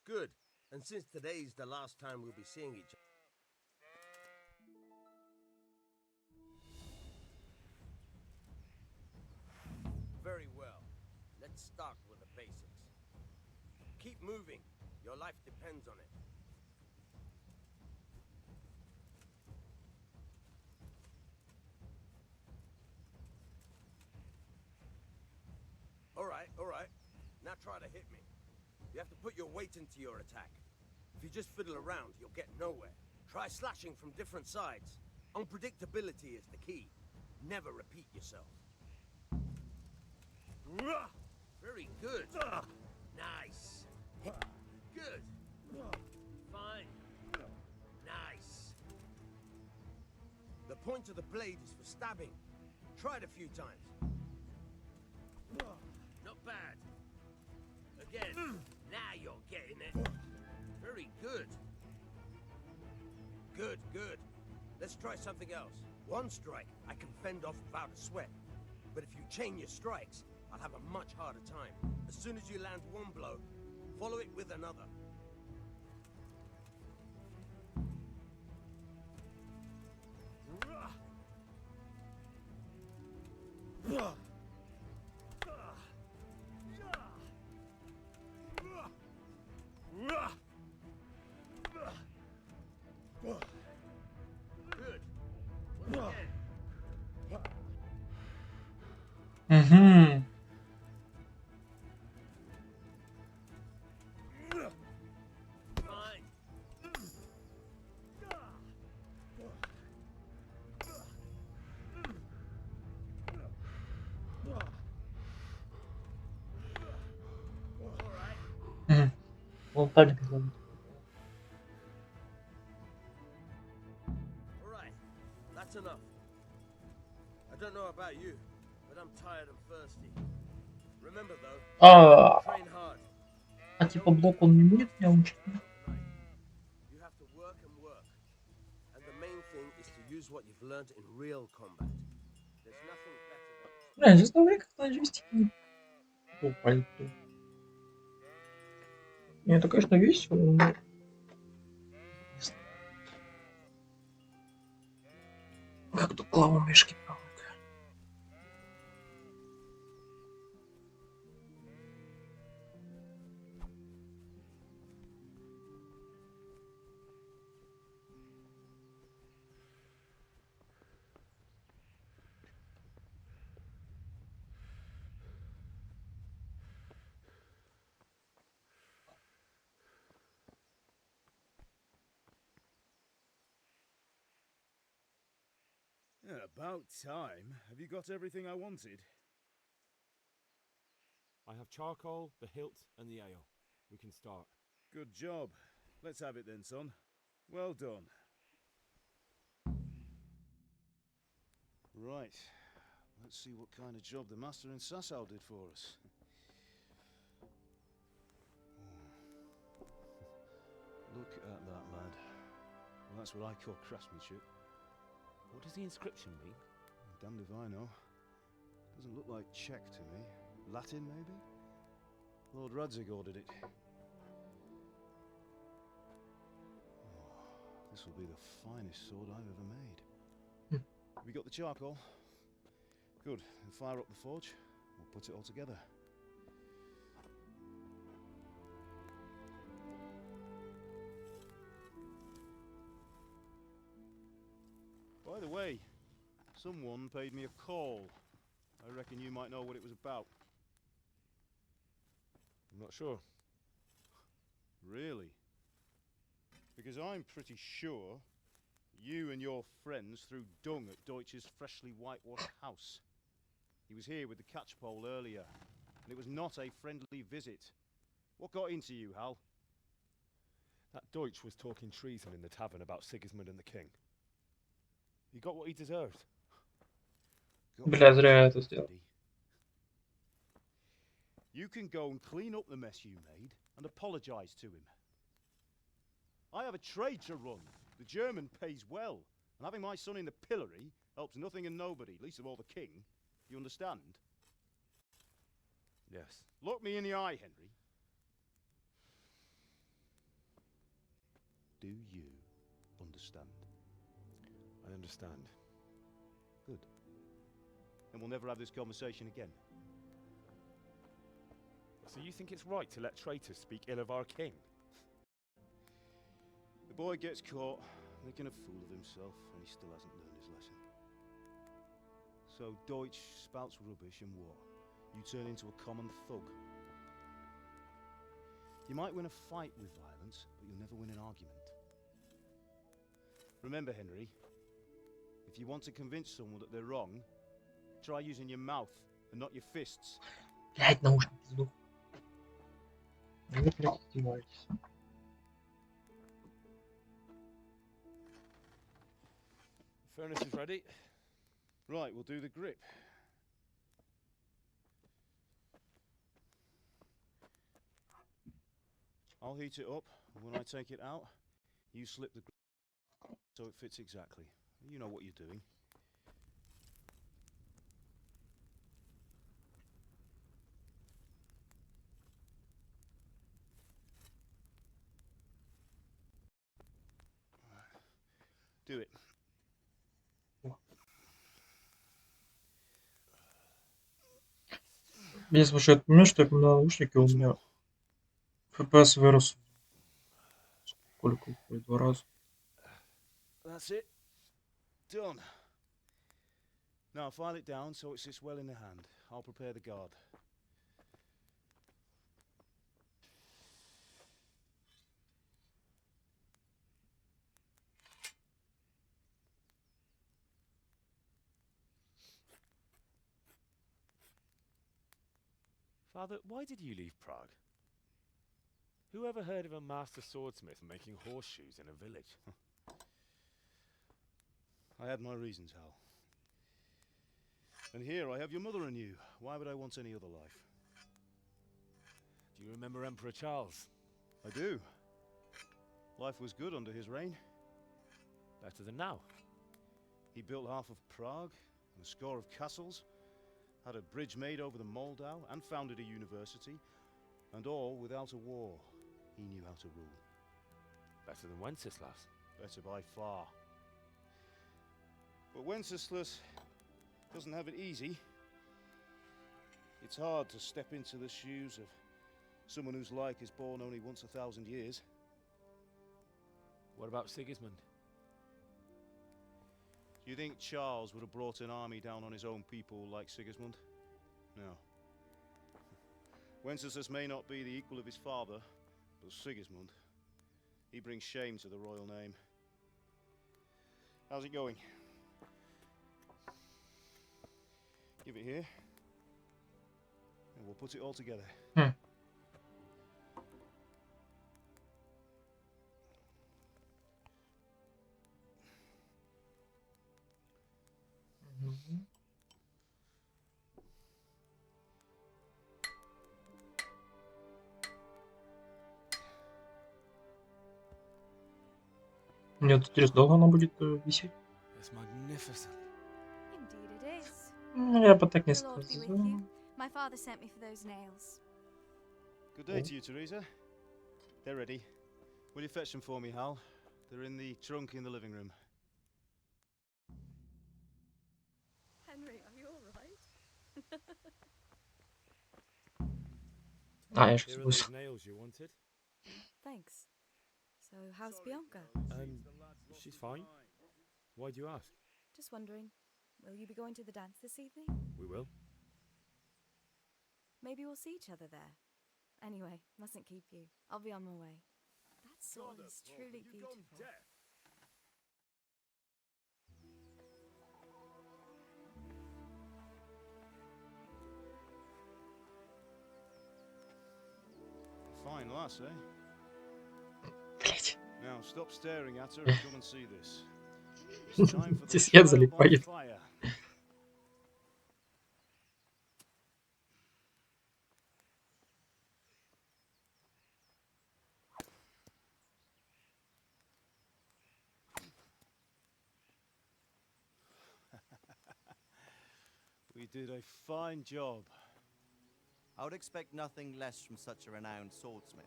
[SPEAKER 14] Good. And since today's the last time we'll be seeing each other. Very well. Let's start with the basics. Keep moving. Your life depends on it. All right. Now try to hit me. You have to put your weight into your attack. If you just fiddle around, you'll get nowhere. Try slashing from different sides. Unpredictability is the key. Never repeat yourself. Very good. Nice. Good. Fine. Nice. The point of the blade is for stabbing. Try it a few times. Not bad. Again. Now you're getting it. Very good. Good. Let's try something else. One strike, I can fend off without a sweat. But if you chain your strikes, I'll have a much harder time. As soon as you land one blow, follow it with another. Good.
[SPEAKER 1] Угу.
[SPEAKER 14] Fine.
[SPEAKER 1] Он так
[SPEAKER 14] All right. That's enough. I don't know about you, but I'm tired and thirsty. Remember though, train hard.
[SPEAKER 1] А типа блок он не будет меня учить?
[SPEAKER 14] You have to work and work. And the main thing is to use what you've learned in real combat. There's nothing better than...
[SPEAKER 1] Бля, здесь давай как-то джойстики. Не, это, конечно, весело, но... Как тут клава мышки правда.
[SPEAKER 2] Yeah, about time. Have you got everything I wanted?
[SPEAKER 3] I have charcoal, the hilt, and the ale. We can start.
[SPEAKER 2] Good job. Let's have it then, son. Well done. Right. Let's see what kind of job the master in Sasau did for us. Look at that, lad. Well, that's what I call craftsmanship.
[SPEAKER 3] What does the inscription mean?
[SPEAKER 2] Damned if I know. Doesn't look like Czech to me. Latin, maybe? Lord Radzig ordered it. Oh, this will be the finest sword I've ever made. Have you got the charcoal? Good. Then fire up the forge. We'll put it all together. By the way, someone paid me a call. I reckon you might know what it was about.
[SPEAKER 3] I'm not sure.
[SPEAKER 2] Really? Because I'm pretty sure you and your friends threw dung at Deutsch's freshly whitewashed house. He was here with the catchpole earlier, and it was not a friendly visit. What got into you, Hal?
[SPEAKER 3] That Deutsch was talking treason in the tavern about Sigismund and the king. He got what he deserved.
[SPEAKER 1] Бля, зря я это сделал.
[SPEAKER 2] You can go and clean up the mess you made and apologize to him. I have a trade to run. The German pays well, and having my son in the pillory helps nothing and nobody, least of all the king. You understand?
[SPEAKER 3] Yes.
[SPEAKER 2] Look me in the eye, Henry. Do you understand?
[SPEAKER 3] I understand.
[SPEAKER 2] Good. Then we'll never have this conversation again.
[SPEAKER 3] So you think it's right to let traitors speak ill of our king?
[SPEAKER 2] The boy gets caught, making a fool of himself, and he still hasn't learned his lesson. So Deutsch spouts rubbish, and what? You turn into a common thug. You might win a fight with violence, but you'll never win an argument. Remember, Henry, if you want to convince someone that they're wrong, try using your mouth and not your fists.
[SPEAKER 1] Блядь, наушник пизду. Ну вы, блядь, издеваетесь.
[SPEAKER 3] Furnace is ready.
[SPEAKER 2] Right, we'll do the grip. I'll heat it up, and when I take it out, you slip the grip so it fits exactly. You know what you're doing. Do it.
[SPEAKER 1] Если слушай, ты понимаешь, что я поменял наушники, у меня FPS вырос. Сколько уходит? 2 раза.
[SPEAKER 2] That's it. Done. Now file it down so it sits well in the hand. I'll prepare the guard.
[SPEAKER 3] Father, why did you leave Prague? Who ever heard of a master swordsmith making horseshoes in a village?
[SPEAKER 2] I had my reasons, Hal. And here I have your mother and you. Why would I want any other life?
[SPEAKER 3] Do you remember Emperor Charles?
[SPEAKER 2] I do. Life was good under his reign.
[SPEAKER 3] Better than now.
[SPEAKER 2] He built half of Prague and a score of castles, had a bridge made over the Moldau, and founded a university, and all without a war. He knew how to rule.
[SPEAKER 3] Better than Wenceslas.
[SPEAKER 2] Better by far. But Wenceslas doesn't have it easy. It's hard to step into the shoes of someone whose like is born only once 1,000 years.
[SPEAKER 3] What about Sigismund?
[SPEAKER 2] Do you think Charles would have brought an army down on his own people like Sigismund? No. Wenceslas may not be the equal of his father, but Sigismund, he brings shame to the royal name. How's it going? Give it here, and we'll put it all together.
[SPEAKER 1] Мне вот интересно, долго она будет висеть?
[SPEAKER 3] It's magnificent.
[SPEAKER 15] Indeed it is.
[SPEAKER 1] Ну, я бы так не
[SPEAKER 15] The Lord be with
[SPEAKER 1] сказал.
[SPEAKER 15] you. My father sent me for those nails.
[SPEAKER 2] Good day to you, Teresa. They're ready. Will you fetch them for me, Hal? They're in the trunk in the living room.
[SPEAKER 15] Henry, are you all right?
[SPEAKER 1] А, я же
[SPEAKER 3] Here are
[SPEAKER 1] забыл.
[SPEAKER 3] those nails you wanted.
[SPEAKER 15] Thanks. So, how's Bianca?
[SPEAKER 3] She's fine. Why do you ask?
[SPEAKER 15] Just wondering, will you be going to the dance this evening?
[SPEAKER 3] We will.
[SPEAKER 15] Maybe we'll see each other there. Anyway, mustn't keep you. I'll be on my way. That sword is truly beautiful.
[SPEAKER 2] Fine lass, eh?
[SPEAKER 1] Блять.
[SPEAKER 2] Now stop staring at her and come and see this. It's time for the
[SPEAKER 1] Здесь свет
[SPEAKER 2] trial by
[SPEAKER 1] залипает.
[SPEAKER 2] fire. We did a fine job.
[SPEAKER 4] I would expect nothing less from such a renowned swordsmith.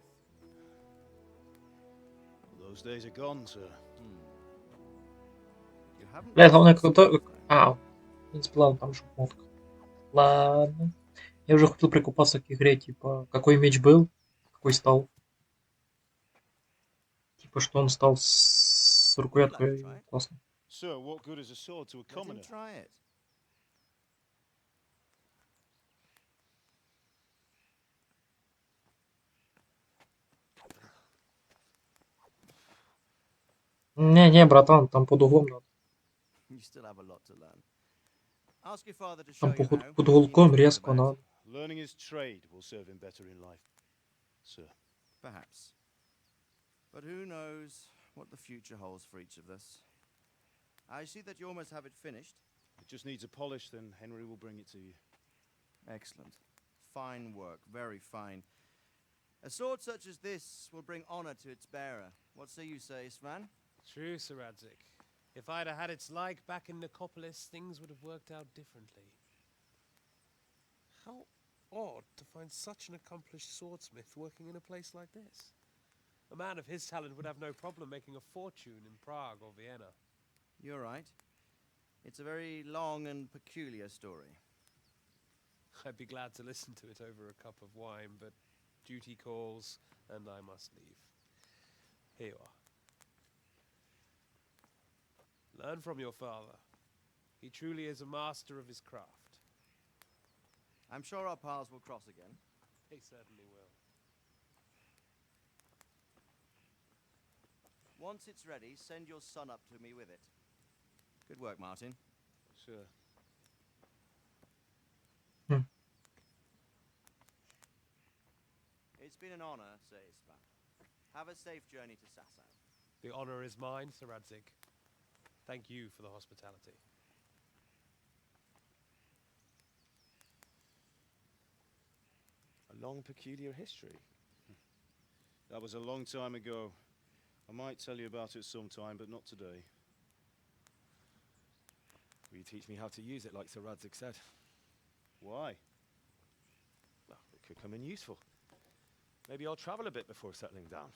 [SPEAKER 2] Those days are gone, sir.
[SPEAKER 4] You haven't
[SPEAKER 1] Бля, главное,
[SPEAKER 4] wasted
[SPEAKER 1] когда...
[SPEAKER 4] some time.
[SPEAKER 1] А, в принципе, ладно, там шутка. Ладно. Я уже хотел прикупаться к игре, типа, какой меч был, какой стал. Типа, что он стал с рукояткой классно.
[SPEAKER 2] Sir, what good is a sword to a
[SPEAKER 4] Let him
[SPEAKER 2] commoner?
[SPEAKER 4] try it.
[SPEAKER 1] Не-не, братан, там под углом надо.
[SPEAKER 4] You still have a lot to learn. Ask your father to show
[SPEAKER 1] Там
[SPEAKER 4] you how.
[SPEAKER 1] под
[SPEAKER 4] He
[SPEAKER 1] уголком
[SPEAKER 4] knows
[SPEAKER 1] резко
[SPEAKER 4] about.
[SPEAKER 1] надо.
[SPEAKER 2] Learning his trade will serve him better in life, sir.
[SPEAKER 4] Perhaps. But who knows what the future holds for each of us. I see that you almost have it finished.
[SPEAKER 2] It just needs a polish, then Henry will bring it to you.
[SPEAKER 4] Excellent. Fine work, very fine. A sword such as this will bring honor to its bearer. What say you, Svan?
[SPEAKER 16] True, Sir Radzik. If I'd had its like back in Nicopolis, things would have worked out differently. How odd to find such an accomplished swordsmith working in a place like this. A man of his talent would have no problem making a fortune in Prague or Vienna.
[SPEAKER 4] You're right. It's a very long and peculiar story.
[SPEAKER 16] I'd be glad to listen to it over a cup of wine, but duty calls, and I must leave. Here you are. Learn from your father. He truly is a master of his craft.
[SPEAKER 4] I'm sure our paths will cross again.
[SPEAKER 16] They certainly will.
[SPEAKER 4] Once it's ready, send your son up to me with it. Good work, Martin.
[SPEAKER 2] Sir.
[SPEAKER 4] It's been an honor, Sir Ispan. Have a safe journey to Sasau.
[SPEAKER 16] The honor is mine, Sir Radzik. Thank you for the hospitality.
[SPEAKER 3] A long, peculiar history.
[SPEAKER 2] That was a long time ago. I might tell you about it sometime, but not today.
[SPEAKER 3] Will you teach me how to use it like Sir Radzik said?
[SPEAKER 2] Why?
[SPEAKER 3] Well, it could come in useful. Maybe I'll travel a bit before settling down.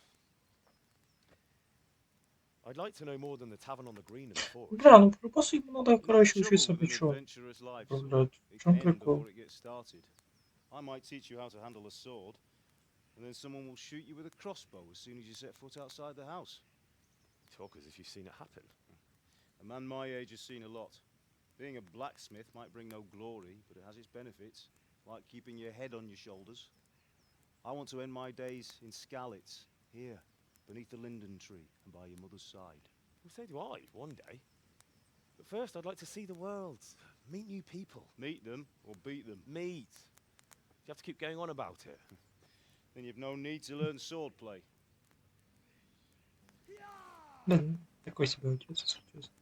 [SPEAKER 3] I'd like to know more than the tavern on the green and the forge.
[SPEAKER 1] Бля, ну припасы ему надо, короче, учиться бичу. Блядь, в чем прикол?
[SPEAKER 2] I might teach you how to handle a sword, and then someone will shoot you with a crossbow as soon as you set foot outside the house.
[SPEAKER 3] You talk as if you've seen it happen.
[SPEAKER 2] A man my age has seen a lot. Being a blacksmith might bring no glory, but it has its benefits, like keeping your head on your shoulders. I want to end my days in Skalitz, here, beneath the linden tree and by your mother's side.
[SPEAKER 3] Well, so do I, one day. But first, I'd like to see the world.
[SPEAKER 2] Meet new people. Meet them or beat them? Meet. You have to keep going on about it. Then you've no need to learn swordplay.
[SPEAKER 1] Да, такой себе отец, если честно.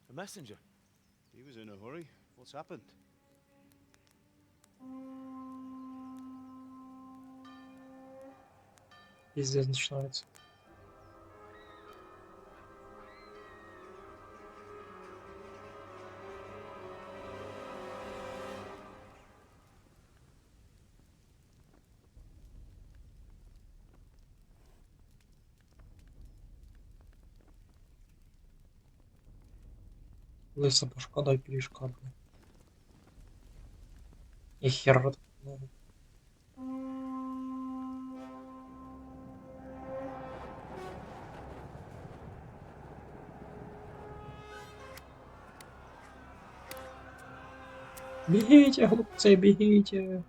[SPEAKER 2] A messenger. He was in a hurry. What's happened?
[SPEAKER 1] Пиздец начинается. Лысая башка, дай пирожка, бля. И хер. Бегите, глупцы, бегите.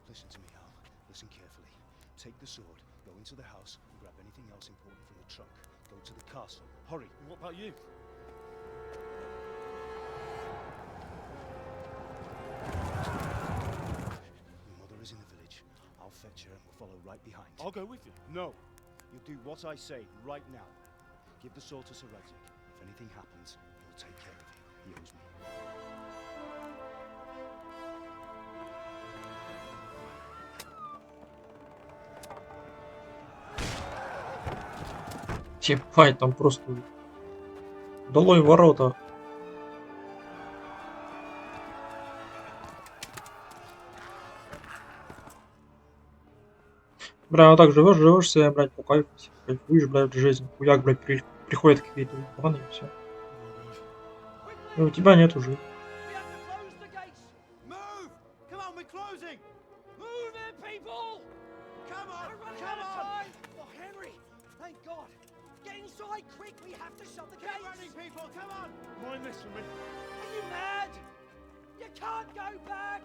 [SPEAKER 2] Listen to me, Al. Listen carefully. Take the sword, go into the house, and grab anything else important from the trunk. Go to the castle. Hurry. And what about you? Your mother is in the village. I'll fetch her and we'll follow right behind. I'll go with you. No. You'll do what I say right now. Give the sword to Sir Radzik. If anything happens, he'll take care of you. He owes me.
[SPEAKER 1] Ебать, там просто... Долой ворота. Бля, ну так живешь себе, блядь, по кайфу, кайфуешь, блядь, жизнь. Хуяк, блядь, приходит какие-то ебаные, и все. И у тебя нет уже.
[SPEAKER 6] Move! Come on, we're closing! Move it, people! Come on, come on! Oh, Henry, thank God. Get inside quick, we have to shut the gates! Keep running, people, come on!
[SPEAKER 2] Mind this for me.
[SPEAKER 6] Are you mad? You can't go back!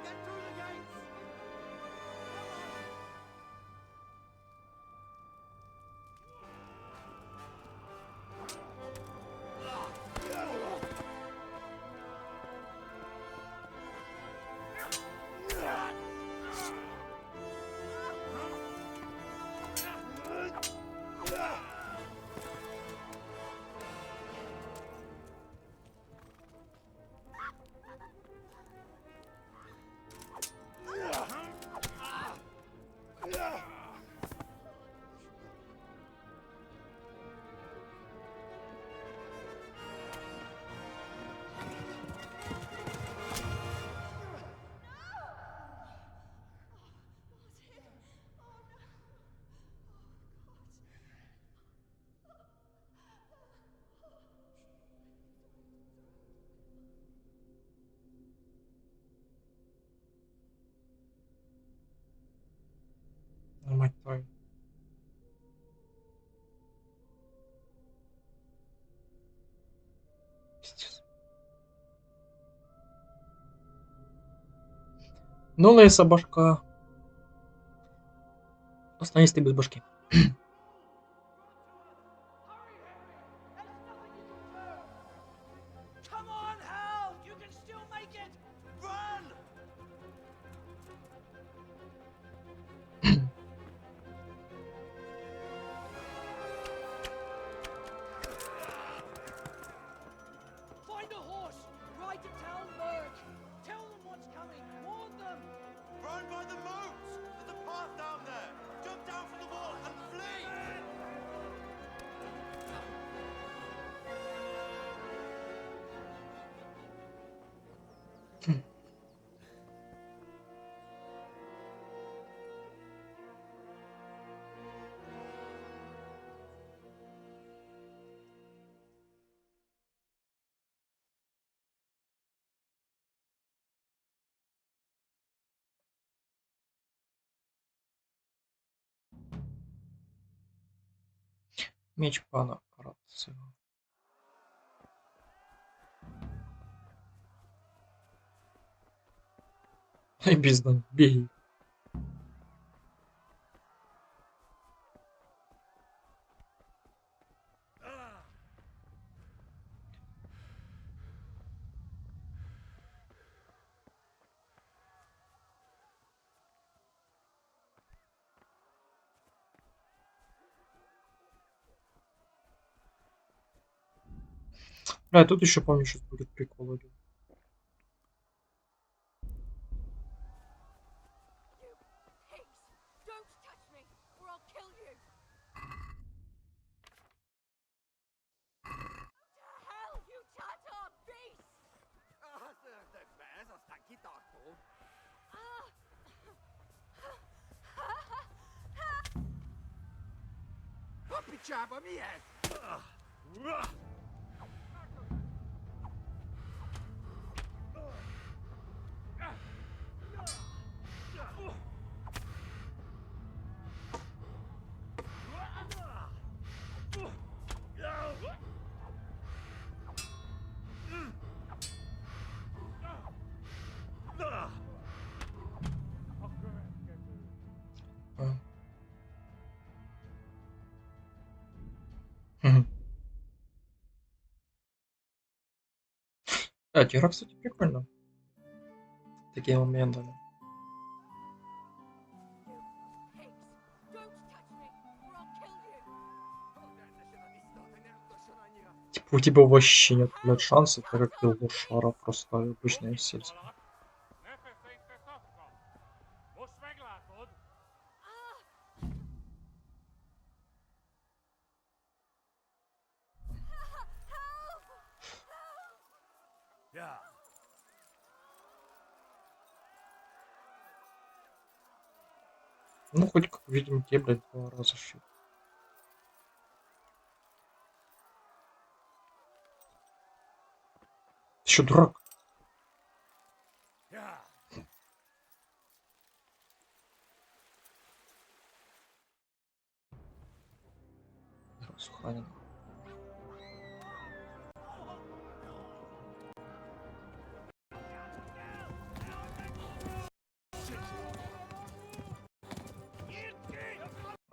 [SPEAKER 6] Get through the gates!
[SPEAKER 1] Мать твою. Пиздец. Ну, лысая башка. Останись ты без башки.
[SPEAKER 6] Come on, Hal! You can still make it! Run! Find a horse! Ride to Talmberg! Tell them what's coming! Warn them! Run by the moats! There's a path down there! Jump down from the wall and flee!
[SPEAKER 1] Меч пана Арацева. Ай, бездна, бей. Бля, тут еще помню, сейчас будет прикол один.
[SPEAKER 14] Picciava miez!
[SPEAKER 1] Да, игра, кстати, прикольно. Такие моменты. Типа у тебя вообще нет, блядь, шансов, так как ты лошара просто обычная сеть. Ну, хоть как видим, те, блядь, 2 раза щит. Ты чё, дурак? Суханин.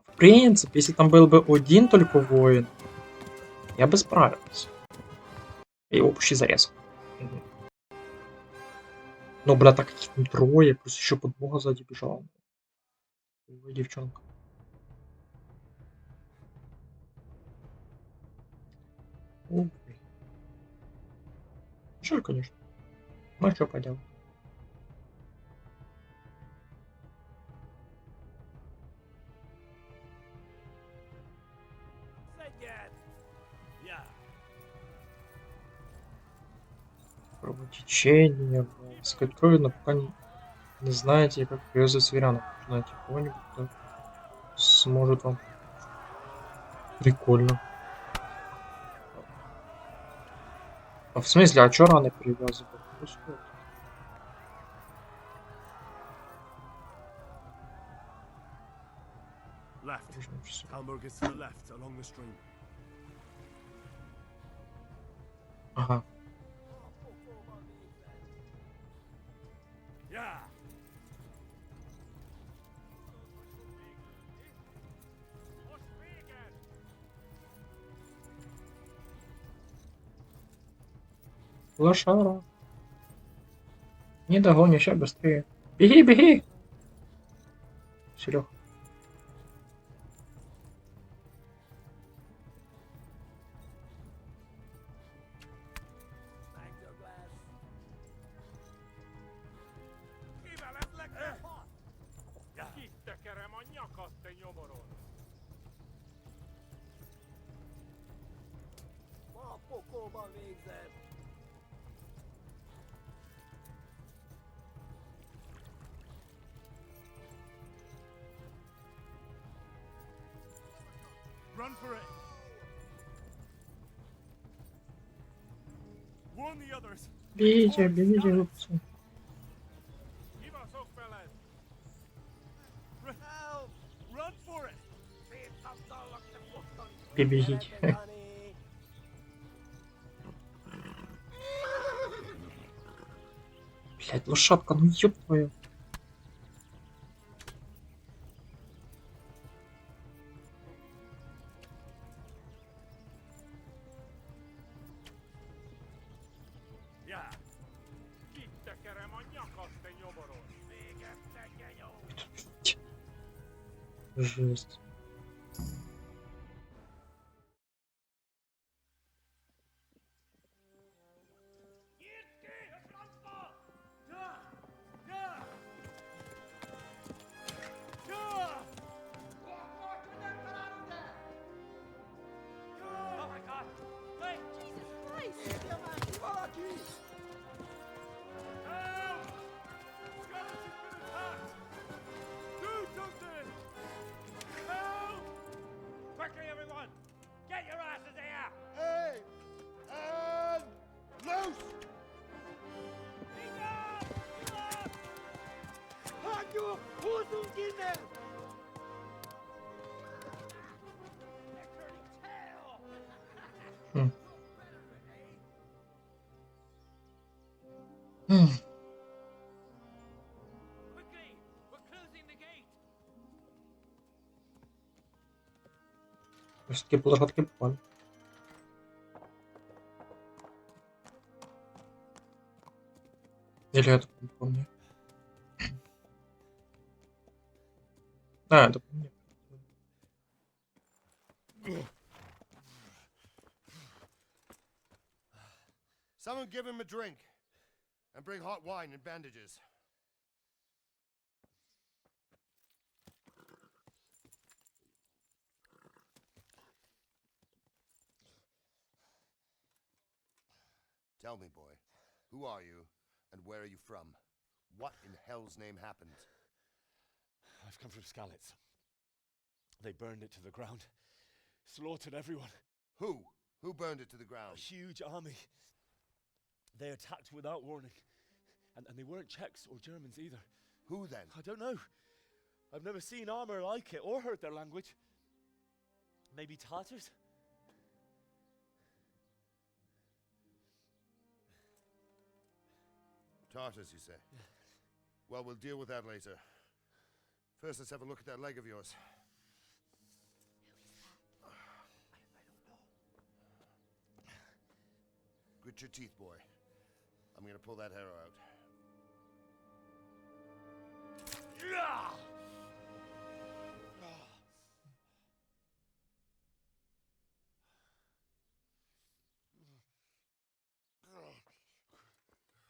[SPEAKER 1] В принципе, если там был бы один только воин, я бы справился. Я его почти зарезал. Ну, бля, так их там 3, плюс еще подмога сзади бежала. Ой, девчонка. Ой. Жаль, конечно. Ну, что поделать. Кровотечение, сказать крови, но пока не знаете, как привязывать северянов. Знаете кого-нибудь, кто сможет вам. Прикольно. А в смысле, а чё рано привязывать? Происходит?
[SPEAKER 3] Left. Kalmurg is to the left, along the stream.
[SPEAKER 1] Ага.
[SPEAKER 3] Yeah.
[SPEAKER 1] Лошара. Не догонишь, сейчас быстрее. Беги, беги! Серег.
[SPEAKER 3] Run for it. Warn the others.
[SPEAKER 1] Бегите, бегите, выпуск.
[SPEAKER 3] Run for it.
[SPEAKER 1] Бегите. Блять, лошадка, ну ёб твою. Жесть.
[SPEAKER 2] Do something! Help! Quickly, everyone! Get your asses here!
[SPEAKER 8] Hey! And loose!
[SPEAKER 6] Hajo, Hosenkinder!
[SPEAKER 1] Hmm. Hmm.
[SPEAKER 5] Quickly! We're closing the gate!
[SPEAKER 1] Все-таки лошадки попали. Или это по мне? А, это по мне.
[SPEAKER 8] Someone give him a drink. And bring hot wine and bandages. Tell me, boy, who are you and where are you from? What in hell's name happened?
[SPEAKER 3] I've come from Skalitz. They burned it to the ground. Slaughtered everyone.
[SPEAKER 8] Who? Who burned it to the ground?
[SPEAKER 3] A huge army. They attacked without warning. And they weren't Czechs or Germans either.
[SPEAKER 8] Who then?
[SPEAKER 3] I don't know. I've never seen armor like it or heard their language. Maybe Tatars?
[SPEAKER 8] Tartars, you say? Well, we'll deal with that later. First, let's have a look at that leg of yours. Grit your teeth, boy. I'm gonna pull that arrow out.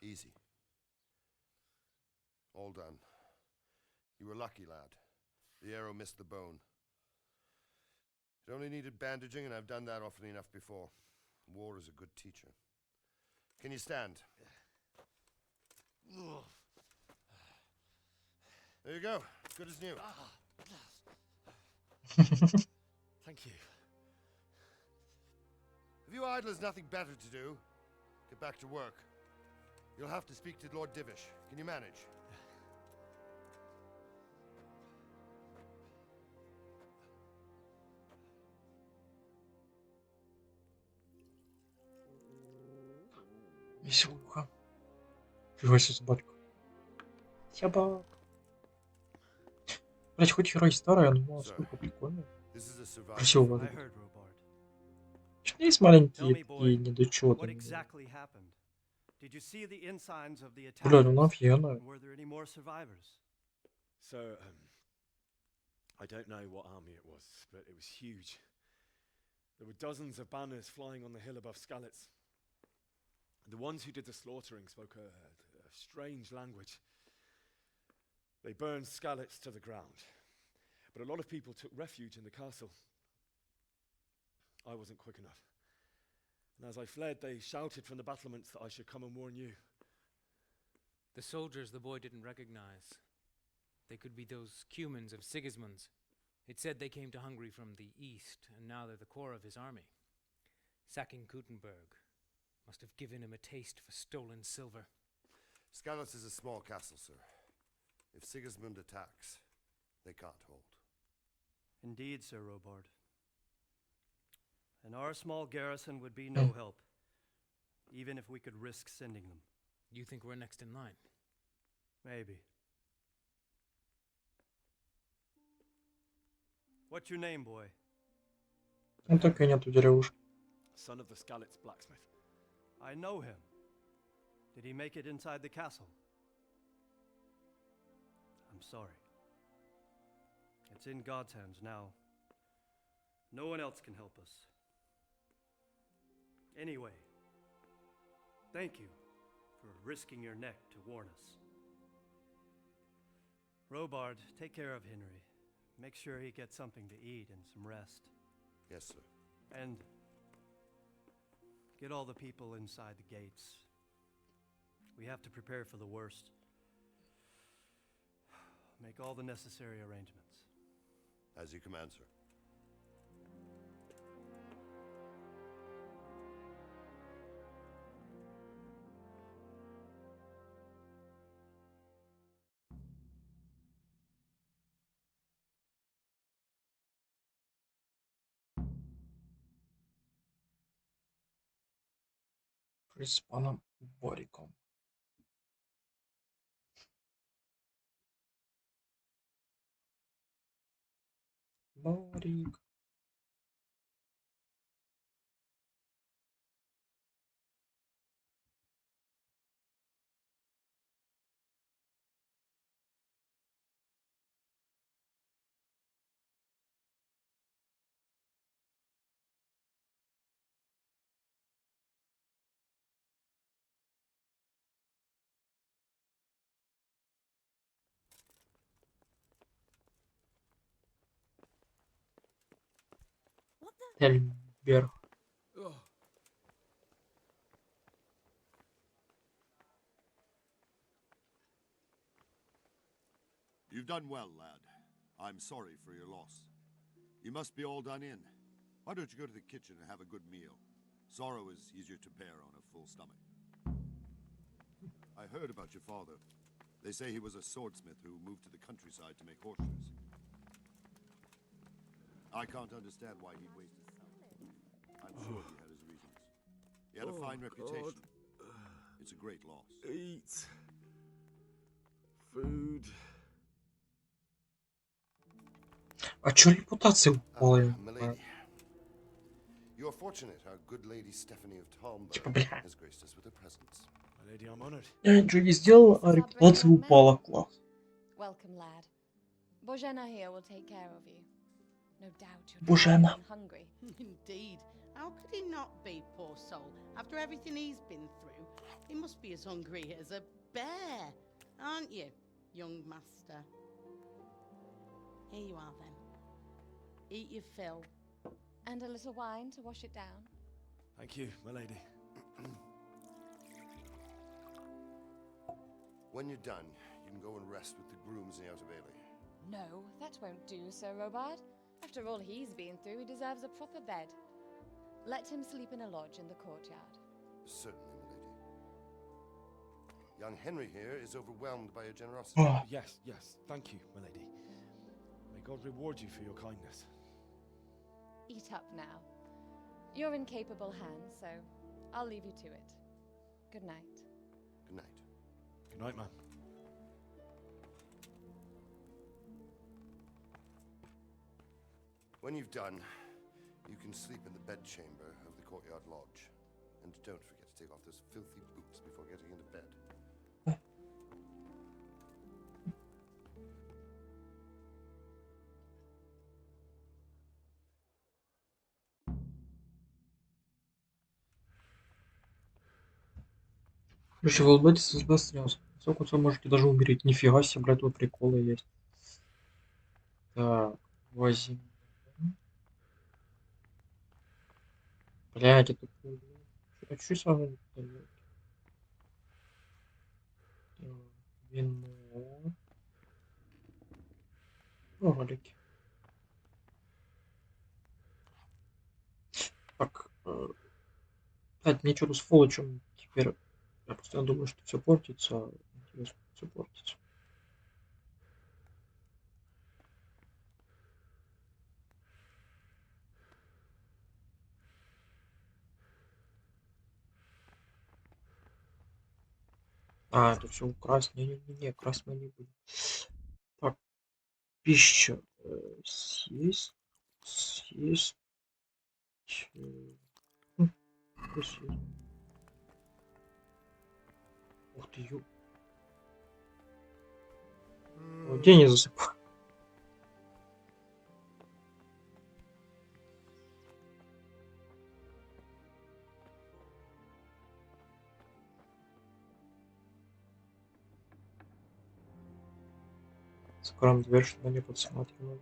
[SPEAKER 8] Easy. All done. You were lucky, lad. The arrow missed the bone. It only needed bandaging, and I've done that often enough before. War is a good teacher. Can you stand? There you go. Good as new.
[SPEAKER 3] Thank you.
[SPEAKER 8] If you idlers nothing better to do, get back to work. You'll have to speak to Lord Divish. Can you manage?
[SPEAKER 1] Веселуха. Фига себе собачка. Собак. Блять, хоть херой старая, но сколько прикольно. Красиво выглядит. Что есть маленькие такие недочеты. Бля, ну офигенно.
[SPEAKER 3] So, I don't know what army it was, but it was huge. There were dozens of banners flying on the hill above Skalitz. The ones who did the slaughtering spoke a strange language. They burned Skalitz to the ground, but a lot of people took refuge in the castle. I wasn't quick enough. And as I fled, they shouted from the battlements that I should come and warn you.
[SPEAKER 17] The soldiers the boy didn't recognize. They could be those Cumans of Sigismund's. It said they came to Hungary from the east, and now they're the core of his army. Sacking Gutenberg must have given him a taste for stolen silver.
[SPEAKER 8] Skalitz is a small castle, sir. If Sigismund attacks, they can't hold.
[SPEAKER 18] Indeed, Sir Robard. And our small garrison would be no help, even if we could risk sending them.
[SPEAKER 17] You think we're next in line?
[SPEAKER 18] Maybe. What's your name, boy?
[SPEAKER 1] Ну так и нету деревушки.
[SPEAKER 3] Son of the Skalitz blacksmith.
[SPEAKER 18] I know him. Did he make it inside the castle? I'm sorry. It's in God's hands now. No one else can help us. Anyway, thank you for risking your neck to warn us. Robard, take care of Henry. Make sure he gets something to eat and some rest.
[SPEAKER 8] Yes, sir.
[SPEAKER 18] And Get all the people inside the gates. We have to prepare for the worst. Make all the necessary arrangements.
[SPEAKER 19] As you command, sir.
[SPEAKER 1] С паном Бориком. Борик. Эльбер.
[SPEAKER 19] You've done well, lad. I'm sorry for your loss. You must be all done in. Why don't you go to the kitchen and have a good meal? Sorrow is easier to bear on a full stomach. I heard about your father. They say he was a swordsmith who moved to the countryside to make horseshoes. I can't understand why he wasted salad. I'm sure he had his reasons. He had a fine reputation. It's a great loss.
[SPEAKER 10] Eat. Food.
[SPEAKER 1] А чё репутация упала?
[SPEAKER 19] Milady. You are fortunate our good lady Stephanie of Talmberg has graced us with her presence.
[SPEAKER 2] My lady, I'm honored.
[SPEAKER 1] Я ничего не сделал, а репутация упала. Класс.
[SPEAKER 15] Welcome, lad. Bojana here will take care of you. No doubt you're
[SPEAKER 1] Bojana.
[SPEAKER 15] tired and hungry.
[SPEAKER 20] Indeed. How could he not be, poor soul? After everything he's been through, he must be as hungry as a bear, aren't you, young master? Here you are, then. Eat your fill.
[SPEAKER 15] And a little wine to wash it down.
[SPEAKER 2] Thank you, my lady.
[SPEAKER 19] When you're done, you can go and rest with the grooms in the Outer Bailey.
[SPEAKER 15] No, that won't do, Sir Robard. After all he's been through, he deserves a proper bed. Let him sleep in a lodge in the courtyard.
[SPEAKER 19] Certainly, milady. Young Henry here is overwhelmed by your generosity.
[SPEAKER 2] Yes, yes. Thank you, my lady. May God reward you for your kindness.
[SPEAKER 15] Eat up now. You're in capable hands, so I'll leave you to it. Good night.
[SPEAKER 19] Good night.
[SPEAKER 2] Good night, man.
[SPEAKER 19] When you've done, you can sleep in the bedchamber of the courtyard lodge. And don't forget to take off those filthy boots before getting into bed.
[SPEAKER 1] Короче, вы улыбаетесь, из вас слез. Сколько вы можете даже умереть. Нифига себе, блядь, тут приколы есть. Так, возьмем. Блядь, это... А чё сразу не подает? Так, вино. Ролики. Так, блядь, мне что-то с фолочем теперь... Я постоянно думаю, что все портится, а интересно, все портится. А, это все украсть. Не-не-не, красть мы не будем. Так, пища. Съесть. Съесть. Съесть. Ух ты, ё. День не засыпаю. Закроем дверь, чтобы не подсматривали.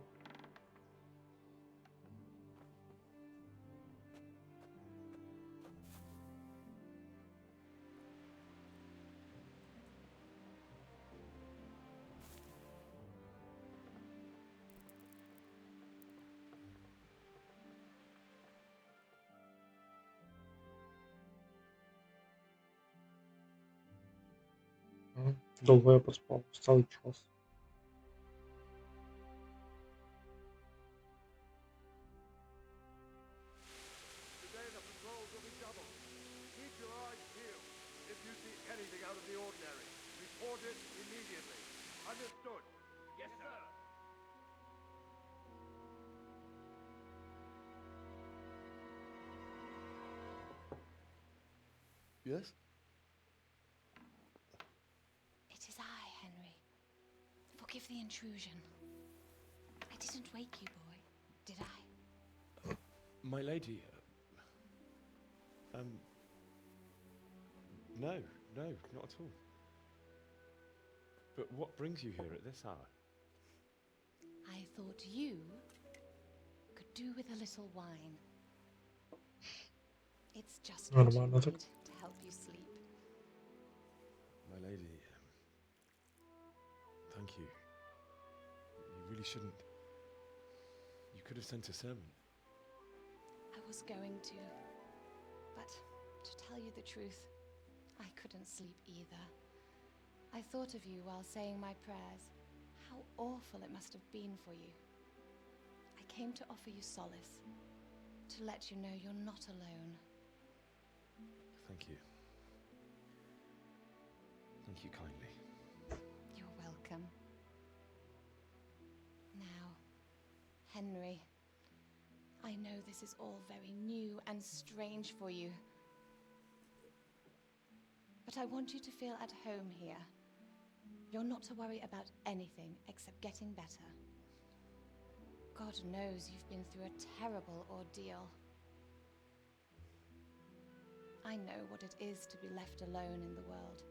[SPEAKER 1] Долго я поспал, целый час.
[SPEAKER 2] Today the patrols will be doubled. Keep your eyes peeled. If you see anything out of the ordinary, report it immediately. Understood? Yes, sir.
[SPEAKER 21] Yes?
[SPEAKER 15] It is I, Henry. Forgive the intrusion. I didn't wake you, boy, did I?
[SPEAKER 3] My lady. No, not at all. But what brings you here at this hour?
[SPEAKER 15] I thought you could do with a little wine. It's just what you
[SPEAKER 1] Нормально так.
[SPEAKER 15] need to help you sleep.
[SPEAKER 3] My lady, thank you. You really shouldn't. You could have sent a servant.
[SPEAKER 15] I was going to, but to tell you the truth, I couldn't sleep either. I thought of you while saying my prayers, how awful it must have been for you. I came to offer you solace, to let you know you're not alone.
[SPEAKER 3] Thank you. Thank you kindly.
[SPEAKER 15] You're welcome. Now, Henry, I know this is all very new and strange for you, but I want you to feel at home here. You're not to worry about anything except getting better. God knows you've been through a terrible ordeal. I know what it is to be left alone in the world,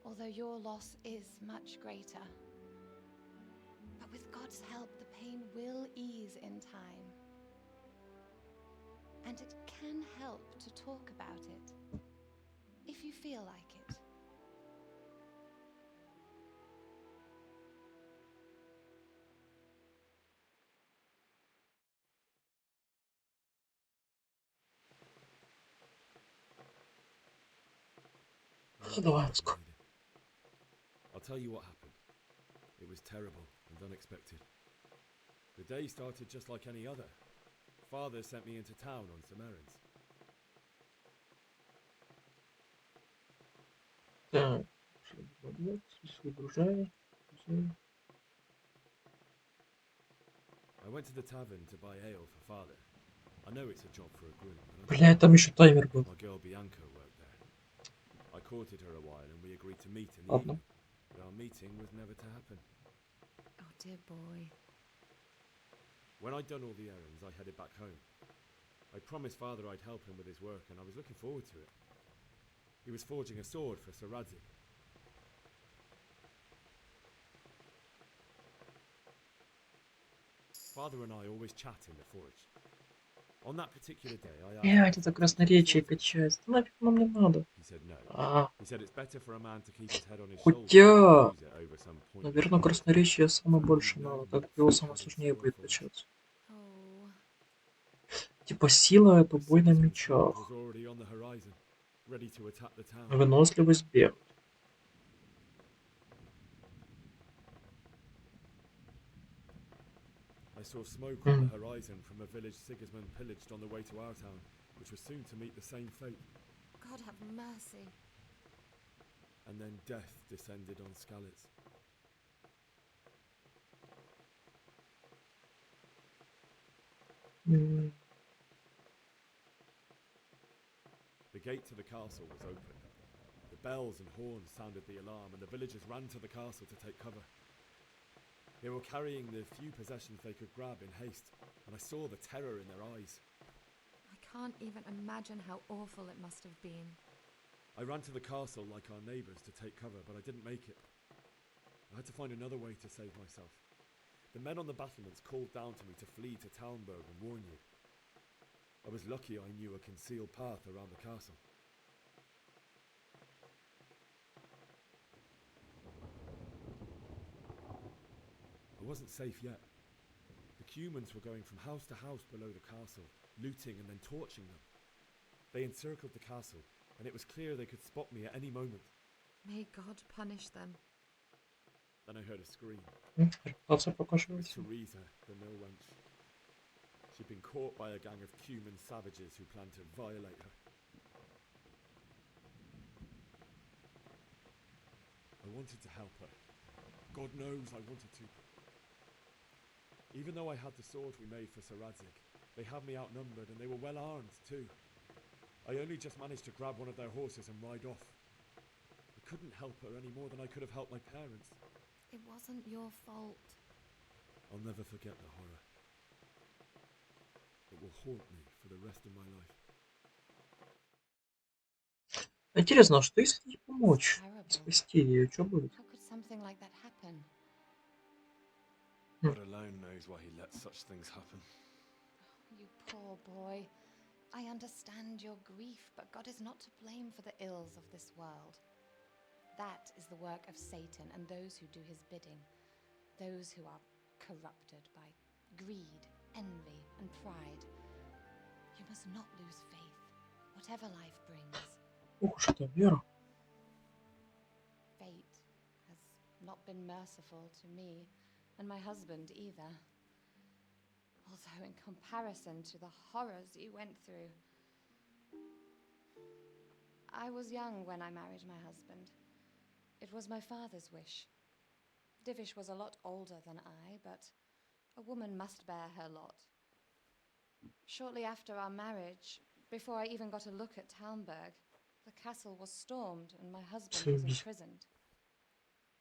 [SPEAKER 15] although your loss is much greater. But with God's help, the pain will ease in time. And it can help to talk about it, if you feel like it.
[SPEAKER 1] Давай, Аску.
[SPEAKER 3] I'll tell you what happened. It was terrible and unexpected. The day started just like any other. Father sent me into town on some errands.
[SPEAKER 1] Так, выгружай.
[SPEAKER 3] I went to the tavern to buy ale for father. I know it's a job for a groom, but
[SPEAKER 1] Бля, там еще таймер был.
[SPEAKER 3] my girl Bianca worked there. I courted her a while and we agreed to meet in the
[SPEAKER 1] Ладно.
[SPEAKER 3] evening, but our meeting was never to happen.
[SPEAKER 15] Oh, dear boy.
[SPEAKER 3] When I'd done all the errands, I headed back home. I promised father I'd help him with his work, and I was looking forward to it. He was forging a sword for Sir Radzik. Father and I always chat in the forge. On that particular day, I asked
[SPEAKER 1] Блядь,
[SPEAKER 3] him
[SPEAKER 1] это
[SPEAKER 3] if
[SPEAKER 1] красноречие качается. Да нафиг нам не надо.
[SPEAKER 3] he said no.
[SPEAKER 1] А,
[SPEAKER 3] He said it's better for a man to keep his head on his shoulders
[SPEAKER 1] хотя,
[SPEAKER 3] than lose it over some pointless
[SPEAKER 1] наверное, красноречие самое больше надо, так его самое сложнее будет качаться. Типа сила это бой на мечах,
[SPEAKER 3] was already on the horizon, ready to attack the town.
[SPEAKER 1] выносливость бег.
[SPEAKER 3] I saw smoke on the horizon from a village Sigismund pillaged on the way to our town, which was soon to meet the same fate.
[SPEAKER 15] God have mercy.
[SPEAKER 3] And then death descended on Skalitz. The gate to the castle was open. The bells and horns sounded the alarm, and the villagers ran to the castle to take cover. They were carrying the few possessions they could grab in haste, and I saw the terror in their eyes.
[SPEAKER 22] I can't even imagine how awful it must have been.
[SPEAKER 3] I ran to the castle like our neighbours to take cover, but I didn't make it. I had to find another way to save myself. The men on the battlements called down to me to flee to Talmberg and warn you. I was lucky I knew a concealed path around the castle. I wasn't safe yet. The Cumans were going from house to house below the castle, looting and then torching them. They encircled the castle, and it was clear they could spot me at any moment.
[SPEAKER 22] May God punish them.
[SPEAKER 10] Then I heard a scream.
[SPEAKER 1] Репутация покаживается.
[SPEAKER 10] Teresa, the mill wench. She'd been caught by a gang of cumin savages who planned to violate her. I wanted to help her. God knows I wanted to. Even though I had the sword we made for Sir Radzik, they had me outnumbered and they were well armed too. I only just managed to grab one of their horses and ride off. I couldn't help her any more than I could have helped my parents.
[SPEAKER 22] It wasn't your fault.
[SPEAKER 10] I'll never forget the horror. It will haunt me for the rest of my life.
[SPEAKER 1] Интересно, а что если ей помочь? Спасти ее? Что будет?
[SPEAKER 15] How could something like that happen?
[SPEAKER 10] God alone knows why he lets such things happen.
[SPEAKER 15] You poor boy. I understand your grief, but God is not to blame for the ills of this world. That is the work of Satan and those who do his bidding. Those who are corrupted by greed, envy, and pride. You must not lose faith, whatever life brings.
[SPEAKER 1] Ух, что вера.
[SPEAKER 15] Fate has not been merciful to me, and my husband either. Although in comparison to the horrors you went through. I was young when I married my husband. It was my father's wish. Divish was a lot older than I, but a woman must bear her lot. Shortly after our marriage, before I even got a look at Talmberg, the castle was stormed and my husband was imprisoned.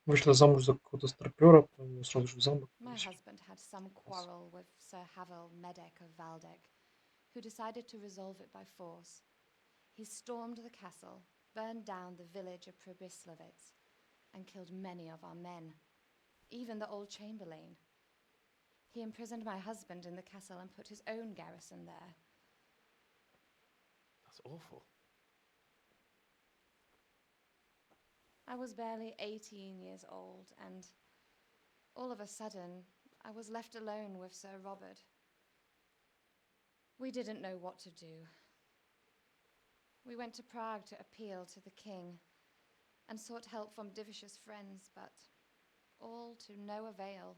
[SPEAKER 1] Вышла замуж за какого-то старпера, потом сразу же в замок.
[SPEAKER 15] My husband had some quarrel with Sir Havel Medek of Valdek, who decided to resolve it by force. He stormed the castle, burned down the village of Pribyslavitz, and killed many of our men, even the old chamberlain. He imprisoned my husband in the castle and put his own garrison there.
[SPEAKER 11] That's awful.
[SPEAKER 15] I was barely 18 years old, and all of a sudden, I was left alone with Sir Robert. We didn't know what to do. We went to Prague to appeal to the king and sought help from Divish's friends, but all to no avail.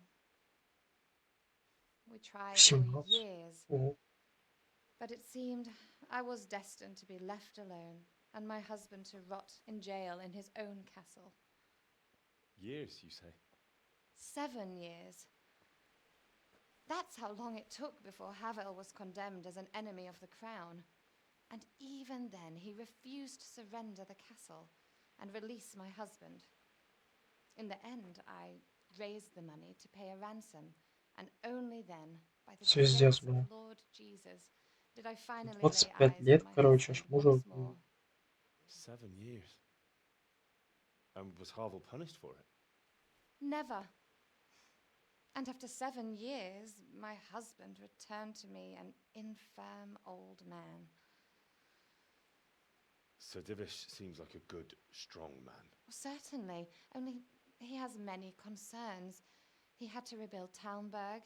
[SPEAKER 15] We tried for years, but it seemed I was destined to be left alone and my husband to rot in jail in his own castle.
[SPEAKER 11] Years, you say?
[SPEAKER 15] 7 years. That's how long it took before Havel was condemned as an enemy of the crown. And even then, he refused to surrender the castle and release my husband. In the end, I raised the money to pay a ransom, and only then, by the grace of Lord Jesus, did I finally lay eyes on my husband once more.
[SPEAKER 11] 7 years. And was Havel punished for it?
[SPEAKER 15] Never. And after 7 years, my husband returned to me an infirm old man.
[SPEAKER 11] Sir Divish seems like a good, strong man.
[SPEAKER 15] Certainly, only he has many concerns. He had to rebuild Talmberg.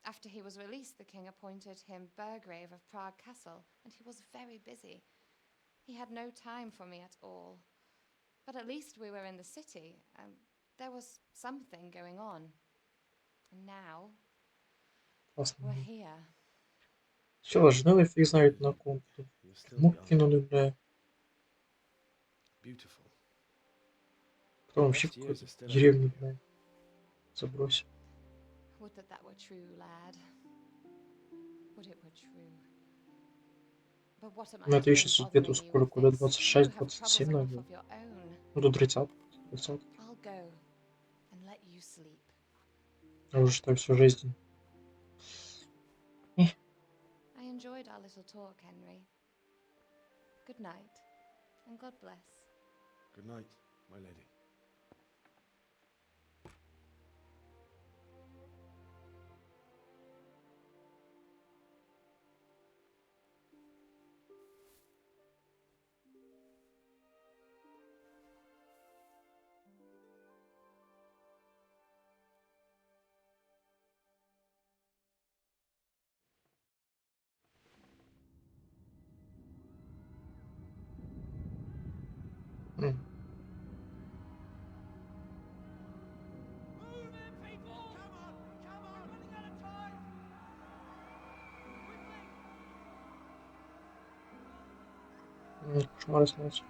[SPEAKER 15] After he was released, the king appointed him Burgrave of Prague Castle, and he was very busy. He had no time for me at all. But at least we were in the city, and there was something going on. And now, we're here.
[SPEAKER 1] Сначала жена нафиг знает на ком. Мук кинули, бля.
[SPEAKER 11] Beautiful.
[SPEAKER 1] Потом вообще в какую-то деревню, бля, забросил.
[SPEAKER 15] Would that that were true, lad. Would it were true. But what am I
[SPEAKER 1] Ну, это еще
[SPEAKER 15] doing
[SPEAKER 1] где-то
[SPEAKER 15] bothering you
[SPEAKER 1] сколько,
[SPEAKER 15] with
[SPEAKER 1] до
[SPEAKER 15] this?
[SPEAKER 1] 26,
[SPEAKER 15] You have
[SPEAKER 1] 27,
[SPEAKER 15] troubles enough
[SPEAKER 1] наверное.
[SPEAKER 15] of your own.
[SPEAKER 1] Ну, до 30.
[SPEAKER 15] I'll go and let you sleep.
[SPEAKER 1] Я уже считаю всю жизнь.
[SPEAKER 15] I enjoyed our little talk, Henry. Good night, and God bless.
[SPEAKER 11] Good night, my lady.
[SPEAKER 1] Кошмар снился.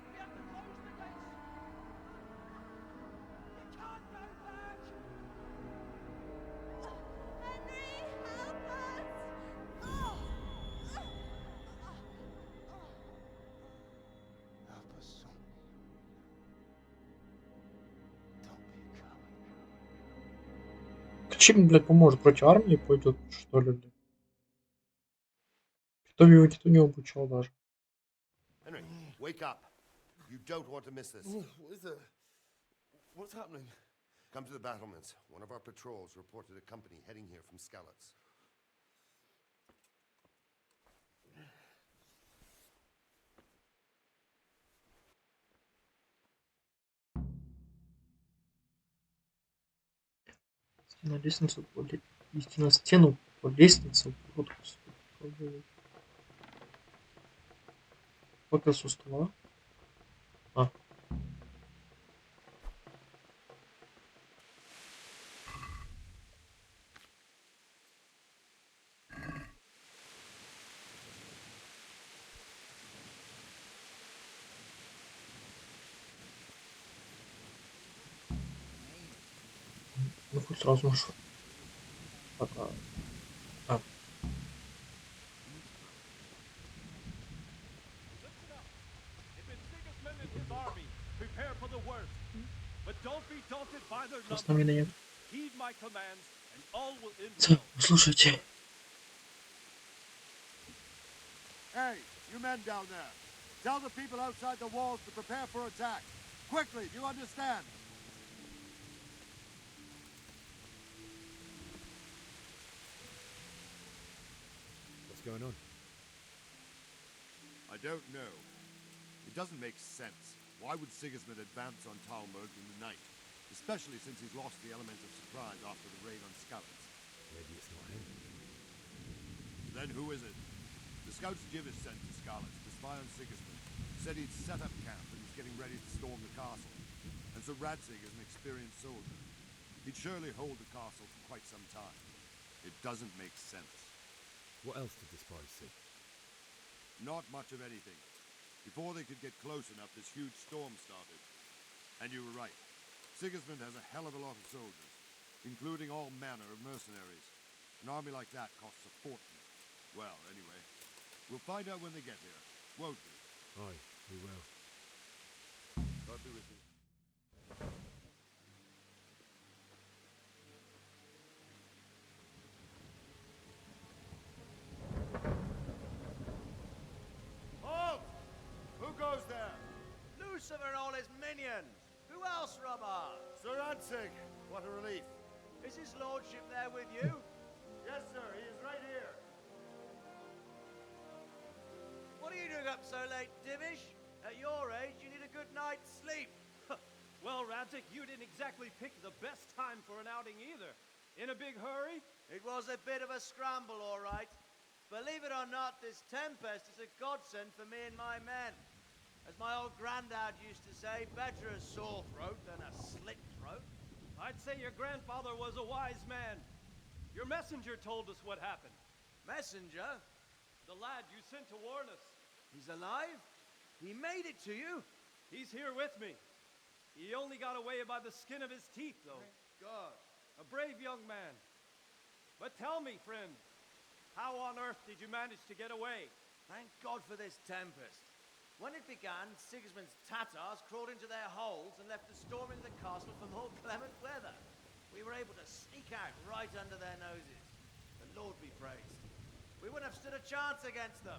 [SPEAKER 6] Help us, son. Don't be a coward.
[SPEAKER 1] Чем, блядь, поможет? Против армии пойдет, что ли, блядь? Кто его никто не обучал даже.
[SPEAKER 19] Henry, wake up. You don't want to miss this.
[SPEAKER 9] What is it? What's happening?
[SPEAKER 19] Come to the battlements. One of our patrols reported a company heading here from Skalitz.
[SPEAKER 1] Идти на лестницу идти на стену по лестнице. Вот, показ у стола. А. Ну хоть сразу нашел. Пока. А.
[SPEAKER 2] Prepare for the worst, but don't be daunted by their
[SPEAKER 1] С нами
[SPEAKER 2] numbers.
[SPEAKER 1] нет.
[SPEAKER 2] Heed my commands, and all will end well.
[SPEAKER 1] Слушайте.
[SPEAKER 19] Hey, you men down there. Tell the people outside the walls to prepare for attack. Quickly, do you understand?
[SPEAKER 3] What's going on?
[SPEAKER 19] I don't know. It doesn't make sense. Why would Sigismund advance on Talmberg in the night? Especially since he's lost the element of surprise after the raid on Skalitz.
[SPEAKER 3] Maybe it's not him.
[SPEAKER 19] Then who is it? The scouts Jivis sent to Skalitz to spy on Sigismund said he'd set up camp and was getting ready to storm the castle. And so Radzig is an experienced soldier. He'd surely hold the castle for quite some time. It doesn't make sense.
[SPEAKER 3] What else did the spies see?
[SPEAKER 19] Not much of anything. Before they could get close enough, this huge storm started. And you were right. Sigismund has a hell of a lot of soldiers, including all manner of mercenaries. An army like that costs a fortune. Well, anyway, we'll find out when they get here, won't we?
[SPEAKER 3] Aye, we will.
[SPEAKER 19] God be with you.
[SPEAKER 4] Halt! Who goes there? Lucifer and all his minions. Who else, Robert?
[SPEAKER 19] Sir Radzig, what a relief.
[SPEAKER 4] Is his lordship there with you?
[SPEAKER 19] Yes, sir, he is right here.
[SPEAKER 4] What are you doing up so late, Divish? At your age, you need a good night's sleep.
[SPEAKER 2] Well, Radzig, you didn't exactly pick the best time for an outing either. In a big hurry?
[SPEAKER 4] It was a bit of a scramble, all right. Believe it or not, this tempest is a godsend for me and my men. As my old granddad used to say, better a sore throat than a slit throat.
[SPEAKER 2] I'd say your grandfather was a wise man. Your messenger told us what happened.
[SPEAKER 4] Messenger?
[SPEAKER 2] The lad you sent to warn us.
[SPEAKER 4] He's alive? He made it to you?
[SPEAKER 2] He's here with me. He only got away by the skin of his teeth, though.
[SPEAKER 4] Thank God.
[SPEAKER 2] A brave young man. But tell me, friend, how on earth did you manage to get away?
[SPEAKER 4] Thank God for this tempest. When it began, Sigismund's Tatars crawled into their holes and left us storming the castle for more clement weather. We were able to sneak out right under their noses. The Lord be praised. We wouldn't have stood a chance against them.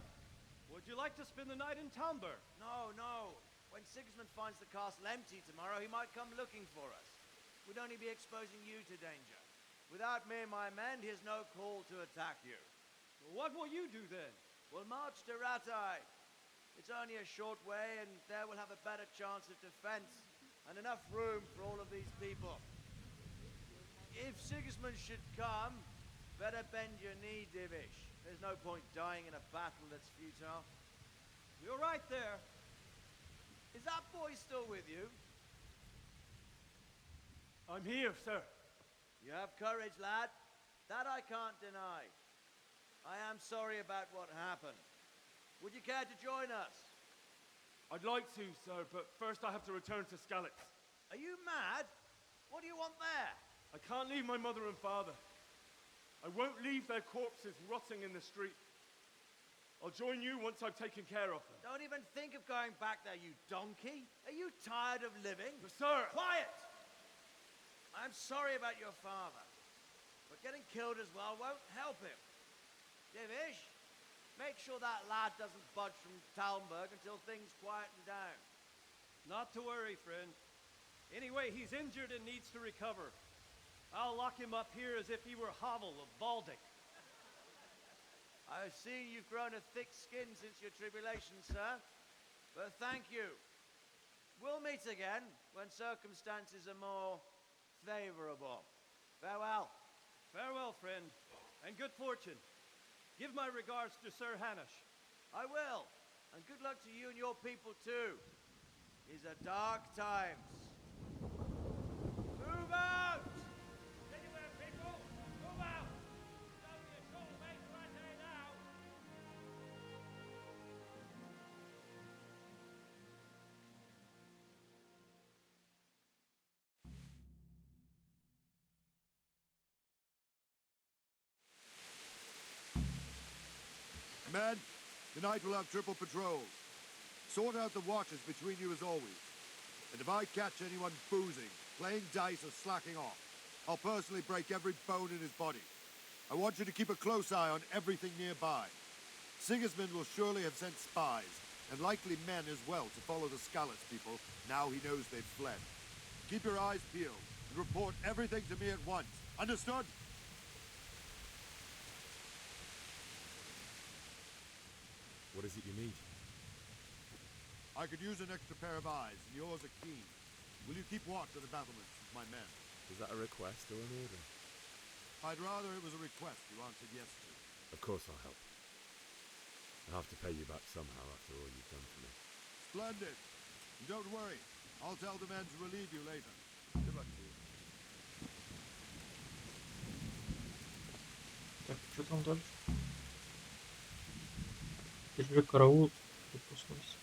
[SPEAKER 2] Would you like to spend the night in Talmberg?
[SPEAKER 4] No, no. When Sigismund finds the castle empty tomorrow, he might come looking for us. We'd only be exposing you to danger. Without me and my men, he has no call to attack you.
[SPEAKER 2] What will you do then?
[SPEAKER 4] We'll march to Ratai. It's only a short way, and there we'll have a better chance of defense and enough room for all of these people. If Sigismund should come, better bend your knee, Divish. There's no point dying in a battle that's futile.
[SPEAKER 2] You're right there.
[SPEAKER 4] Is that boy still with you?
[SPEAKER 2] I'm here, sir.
[SPEAKER 4] You have courage, lad. That I can't deny. I am sorry about what happened. Would you care to join us?
[SPEAKER 10] I'd like to, sir, but first I have to return to Skalitz.
[SPEAKER 4] Are you mad? What do you want there?
[SPEAKER 10] I can't leave my mother and father. I won't leave their corpses rotting in the street. I'll join you once I've taken care of them.
[SPEAKER 4] Don't even think of going back there, you donkey. Are you tired of living?
[SPEAKER 10] But sir!
[SPEAKER 4] Quiet! I'm sorry about your father, but getting killed as well won't help him. Divish, make sure that lad doesn't budge from Talmberg until things quieten down.
[SPEAKER 18] Not to worry, friend. Anyway, he's injured and needs to recover. I'll lock him up here as if he were Havel of Baldic.
[SPEAKER 4] I've seen you've grown a thick skin since your tribulation, sir. But thank you. We'll meet again when circumstances are more favorable. Farewell.
[SPEAKER 18] Farewell, friend, and good fortune. Give my regards to Sir Hanush.
[SPEAKER 4] I will. And good luck to you and your people, too. These are dark times. Move out!
[SPEAKER 10] Anywhere, people! Move out! It's only a short way to Rate now!
[SPEAKER 19] Men, tonight we'll have triple patrols. Sort out the watches between you as always. And if I catch anyone boozing, playing dice or slacking off, I'll personally break every bone in his body. I want you to keep a close eye on everything nearby. Sigismund will surely have sent spies, and likely men as well, to follow the Skalitz people now he knows they've fled. Keep your eyes peeled, and report everything to me at once. Understood?
[SPEAKER 10] What is it you need?
[SPEAKER 19] I could use an extra pair of eyes, and yours are keen. Will you keep watch on the battlements with my men?
[SPEAKER 10] Is that a request or an order?
[SPEAKER 19] I'd rather it was a request you answered yes to.
[SPEAKER 10] Of course I'll help. I'll have to pay you back somehow after all you've done for me.
[SPEAKER 19] Splendid. And don't worry. I'll tell the men to relieve you later. Good luck to you.
[SPEAKER 1] Так, что там дальше? Держи караул. Проснулся.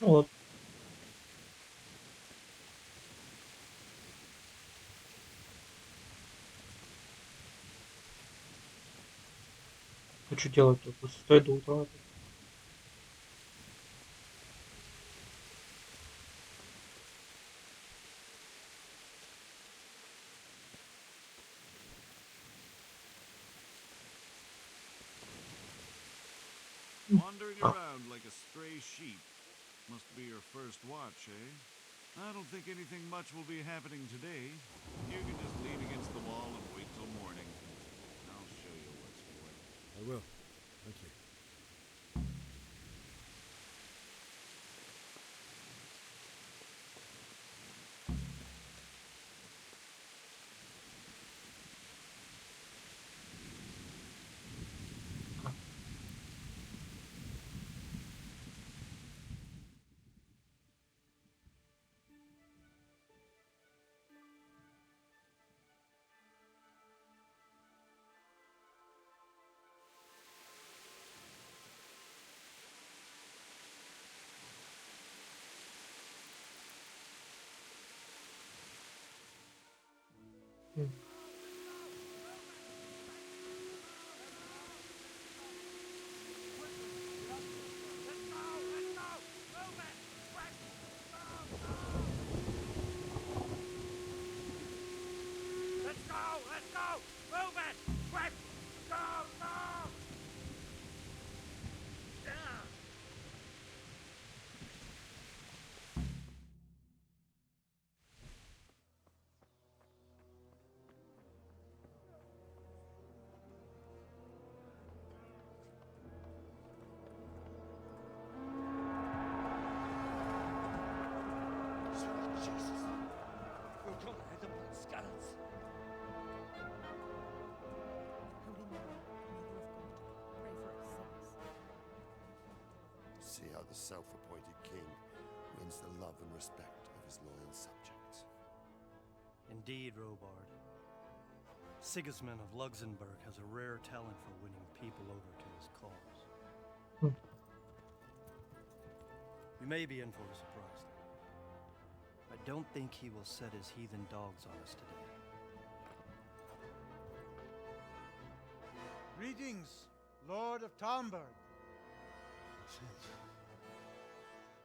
[SPEAKER 1] Ну вот. А что делать-то? Просто стоять до утра.
[SPEAKER 7] Wandering around like a stray sheep. Must be your first watch, eh? I don't think anything much will be happening today. You can just lean against the wall and wait till morning. I'll show you what's what.
[SPEAKER 10] I will. Thank you.
[SPEAKER 21] See how the self-appointed king wins the love and respect of his loyal subjects.
[SPEAKER 18] Indeed, Robard. Sigismund of Luxembourg has a rare talent for winning people over to his cause. You may be in for a surprise, though. I don't think he will set his heathen dogs on us today.
[SPEAKER 6] Greetings, Lord of Talmberg.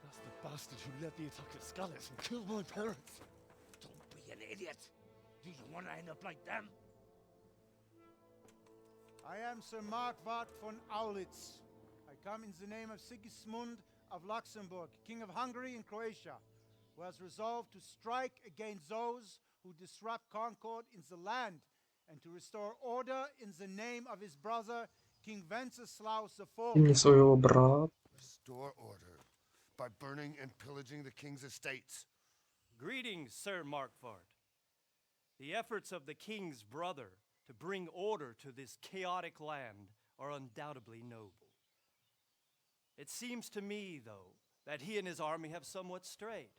[SPEAKER 9] That's the bastard who led the attack at Scarlet and killed my parents.
[SPEAKER 12] Don't be an idiot. Do you want to end up like them?
[SPEAKER 6] I am Sir Markwart von Aulitz. I come in the name of Sigismund of Luxembourg, King of Hungary and Croatia, who has resolved to strike against those who disrupt concord in the land and to restore order in the name of his brother, King Wenceslaus IV.
[SPEAKER 1] Не своего брата.
[SPEAKER 9] Restore order by burning and pillaging the king's estates.
[SPEAKER 18] Greetings, Sir Markwart. The efforts of the king's brother to bring order to this chaotic land are undoubtedly noble. It seems to me, though, that he and his army have somewhat strayed.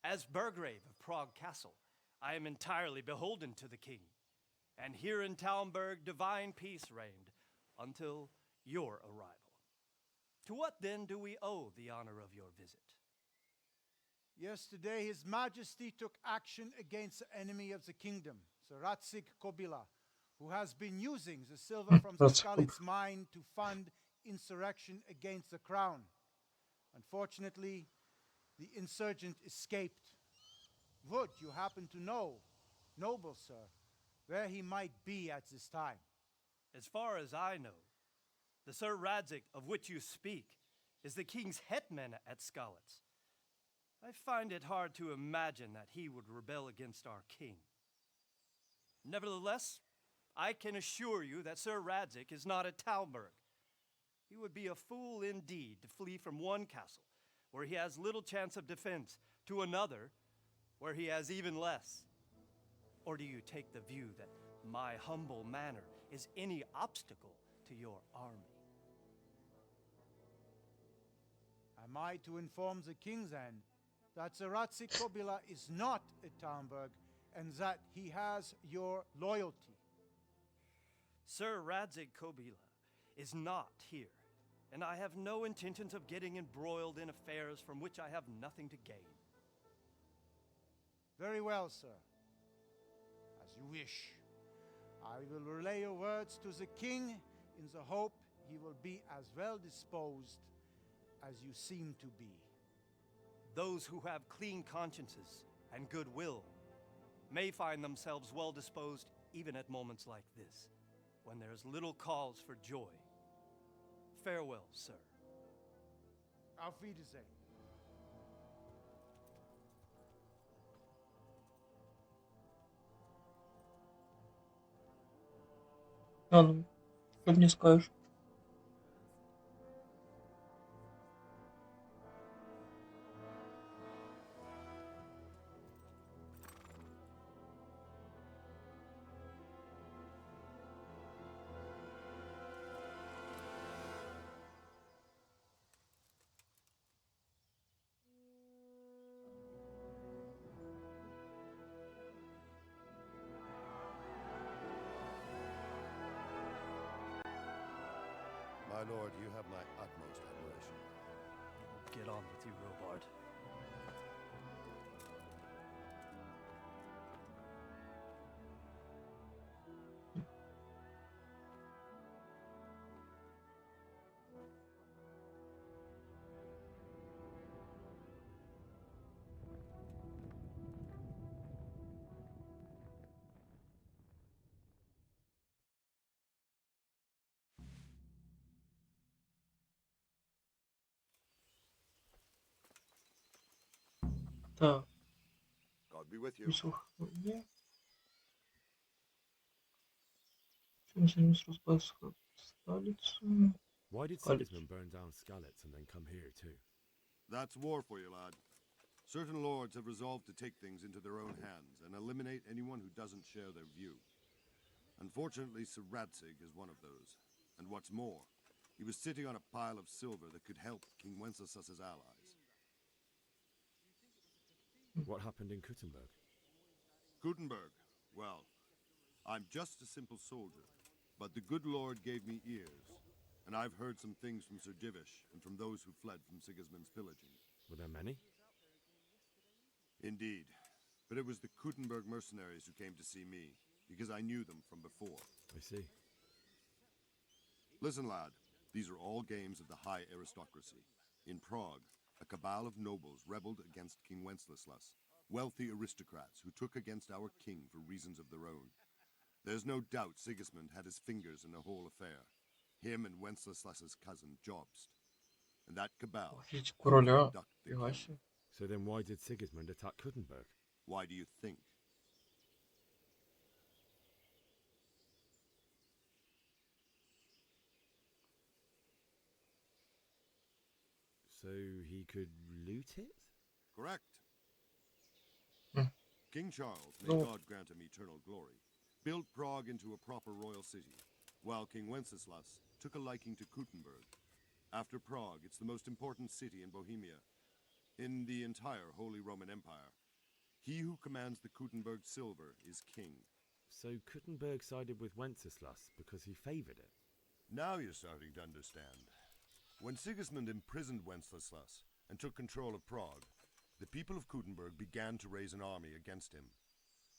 [SPEAKER 18] As Burgrave of Prague Castle, I am entirely beholden to the king, and here in Talmberg divine peace reigned until your arrival. To what then do we owe the honor of your visit?
[SPEAKER 6] Yesterday, His Majesty took action against the enemy of the kingdom, Sir Ratsig Kobila, who has been using the silver from the Skalitz mine to fund insurrection against the crown. Unfortunately, the insurgent escaped. Would you happen to know, noble sir, where he might be at this time?
[SPEAKER 18] As far as I know, the Sir Radzik of which you speak is the king's hetman at Skalitz. I find it hard to imagine that he would rebel against our king. Nevertheless, I can assure you that Sir Radzik is not at Talmberg. He would be a fool indeed to flee from one castle, where he has little chance of defense, to another, where he has even less. Or do you take the view that my humble manner is any obstacle to your army?
[SPEAKER 6] Am I to inform the king then that Sir Ratsig Kobila is not at Talmberg and that he has your loyalty?
[SPEAKER 18] Sir Radzik Kobila is not here, and I have no intentions of getting embroiled in affairs from which I have nothing to gain.
[SPEAKER 6] Very well, sir. As you wish. I will relay your words to the king in the hope he will be as well disposed as you seem to be.
[SPEAKER 18] Those who have clean consciences and goodwill may find themselves well disposed even at moments like this, when there is little cause for joy. Farewell, sir.
[SPEAKER 6] Auf Wiedersehen.
[SPEAKER 1] А ну, что мне скажешь?
[SPEAKER 9] My lord, you have my utmost admiration.
[SPEAKER 18] Get on with you, Robard.
[SPEAKER 1] Так.
[SPEAKER 19] God be with you.
[SPEAKER 1] Присоединяйся. Столицу.
[SPEAKER 10] Why did
[SPEAKER 1] Skalitz.
[SPEAKER 10] Sigismund burn down Skalitz and then come here too?
[SPEAKER 19] That's war for you, lad. Certain lords have resolved to take things into their own hands and eliminate anyone who doesn't share their view. Unfortunately, Sir Ratsig is one of those. And what's more, he was sitting on a pile of silver that could help King Wenceslas's allies.
[SPEAKER 10] What happened in Kuttenberg?
[SPEAKER 19] Gutenberg. Well, I'm just a simple soldier, but the good Lord gave me ears, and I've heard some things from Sir Divish and from those who fled from Sigismund's pillaging.
[SPEAKER 10] Were there many?
[SPEAKER 19] Indeed, but it was the Gutenberg mercenaries who came to see me, because I knew them from before.
[SPEAKER 10] I see.
[SPEAKER 19] Listen, lad, these are all games of the high aristocracy. In Prague, a cabal of nobles rebelled against King Wenceslas, wealthy aristocrats who took against our king for reasons of their own. There's no doubt Sigismund had his fingers in the whole affair. Him and Wenceslas's cousin, Jobst. And that cabal
[SPEAKER 1] Короля.
[SPEAKER 19] abducted the king.
[SPEAKER 10] So then why did Sigismund attack Gutenberg?
[SPEAKER 19] Why do you think?
[SPEAKER 10] So he could loot it?
[SPEAKER 19] Correct. King Charles, may God grant him eternal glory, built Prague into a proper royal city, while King Wenceslas took a liking to Gutenberg. After Prague, it's the most important city in Bohemia, in the entire Holy Roman Empire. He who commands the Gutenberg silver is king.
[SPEAKER 10] So Gutenberg sided with Wenceslas because he favored it?
[SPEAKER 19] Now you're starting to understand. When Sigismund imprisoned Wenceslas and took control of Prague, the people of Gutenberg began to raise an army against him.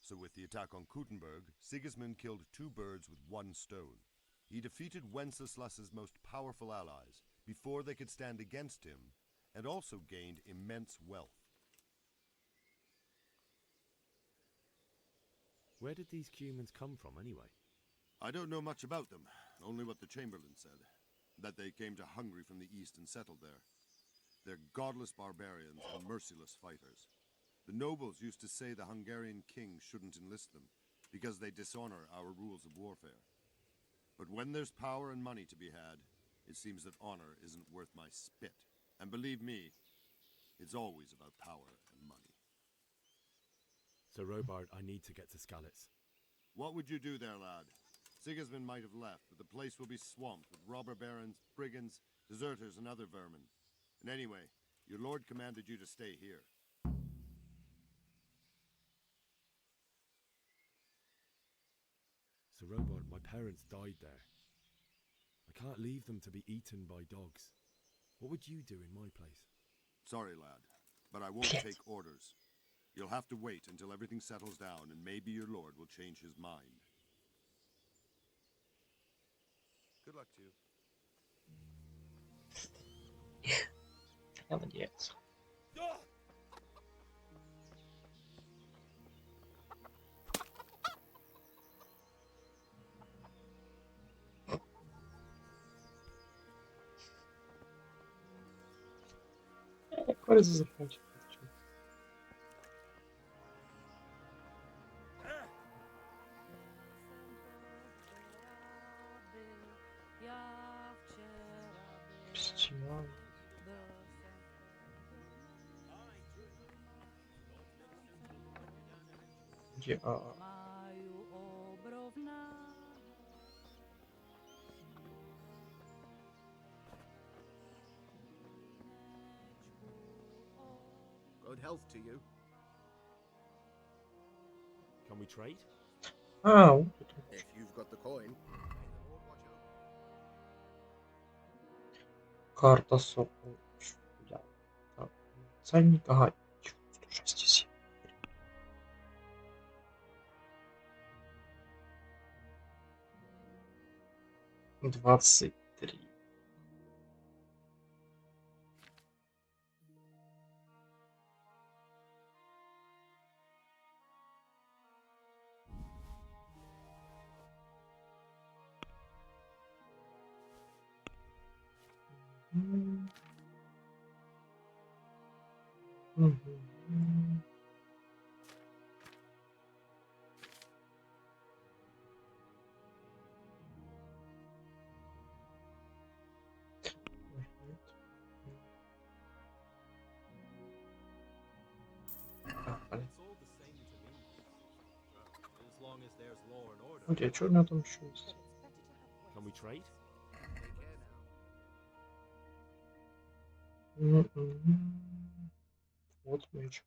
[SPEAKER 19] So with the attack on Gutenberg, Sigismund killed two birds with one stone. He defeated Wenceslas's most powerful allies before they could stand against him, and also gained immense wealth.
[SPEAKER 10] Where did these humans come from anyway?
[SPEAKER 19] I don't know much about them, only what the Chamberlain said, that they came to Hungary from the east and settled there. They're godless barbarians and merciless fighters. The nobles used to say the Hungarian king shouldn't enlist them, because they dishonor our rules of warfare. But when there's power and money to be had, it seems that honor isn't worth my spit. And believe me, it's always about power and money.
[SPEAKER 10] So Robard, I need to get to Skalitz.
[SPEAKER 19] What would you do there, lad? Sigismund might have left, but the place will be swamped with robber barons, brigands, deserters, and other vermin. And anyway, your lord commanded you to stay here.
[SPEAKER 10] So Robard, my parents died there. I can't leave them to be eaten by dogs. What would you do in my place?
[SPEAKER 19] Sorry, lad, but I won't take orders. You'll have to wait until everything settles down, and maybe your lord will change his mind. Good luck to you.
[SPEAKER 1] Молодец. Какой заканчивается? Где?
[SPEAKER 14] Good health to you.
[SPEAKER 10] Can we trade?
[SPEAKER 14] If you've got the coin.
[SPEAKER 1] Карта сокол. Так, ценник. Ага, 167. 23. Окей, что у меня там еще есть?
[SPEAKER 10] Can we trade?
[SPEAKER 1] Вот меч.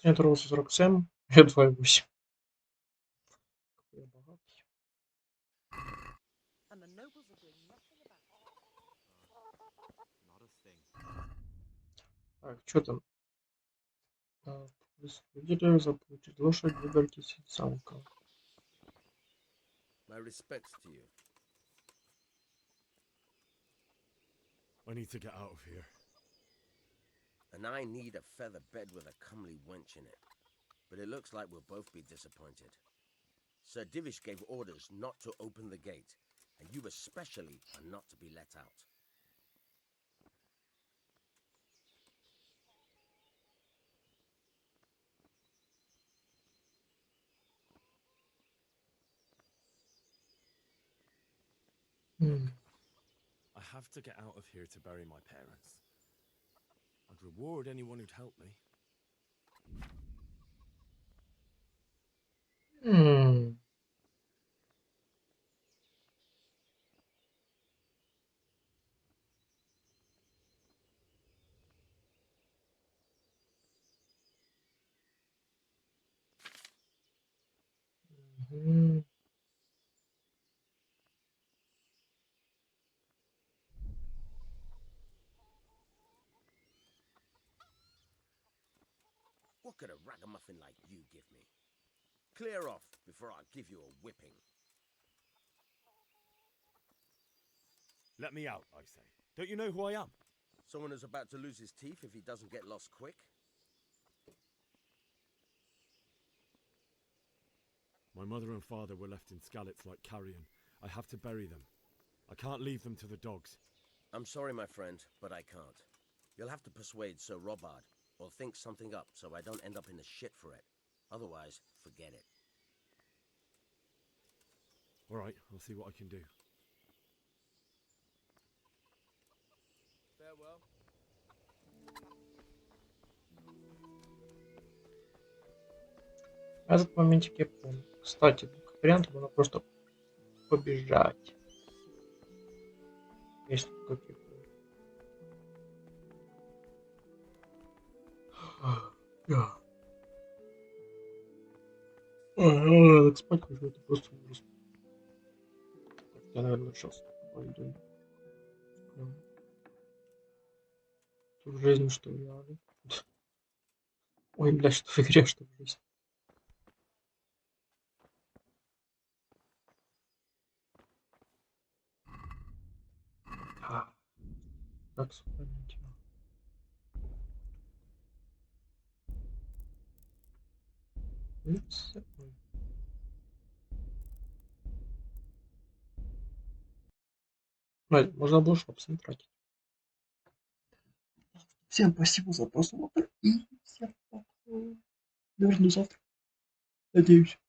[SPEAKER 1] Я торговался 47, я 2,8. Так, что там? Выделили, заплатить лошадь, выберитесь из замка.
[SPEAKER 14] My respects to you.
[SPEAKER 10] I need to get out of here.
[SPEAKER 14] And I need a feather bed with a comely wench in it. But it looks like we'll both be disappointed. Sir Divish gave orders not to open the gate, and you especially are not to be let out.
[SPEAKER 10] I have to get out of here to bury my parents. I'd reward anyone who'd help me.
[SPEAKER 14] What could a ragamuffin like you give me? Clear off before I give you a whipping.
[SPEAKER 10] Let me out, I say. Don't you know who I am?
[SPEAKER 14] Someone who's about to lose his teeth if he doesn't get lost quick?
[SPEAKER 10] My mother and father were left in Skalitz like carrion. I have to bury them. I can't leave them to the dogs.
[SPEAKER 14] I'm sorry, my friend, but I can't. You'll have to persuade Sir Robard, or think something up so I don't end up in the shit for it. Otherwise, forget it.
[SPEAKER 10] All right, I'll see what I can do.
[SPEAKER 14] Farewell.
[SPEAKER 1] В этот моментик я помню. Кстати, как вариант можно просто побежать. Если какие-то. Надо спать, потому это просто ужас. Я, наверное, сейчас пойду. Что в жизни, что в реале. Ой, блядь, что в игре, что в жизни. Как сохранить его? Можно было шопсы тратить. Всем спасибо за просмотр и всем пока. Верну завтра. Надеюсь.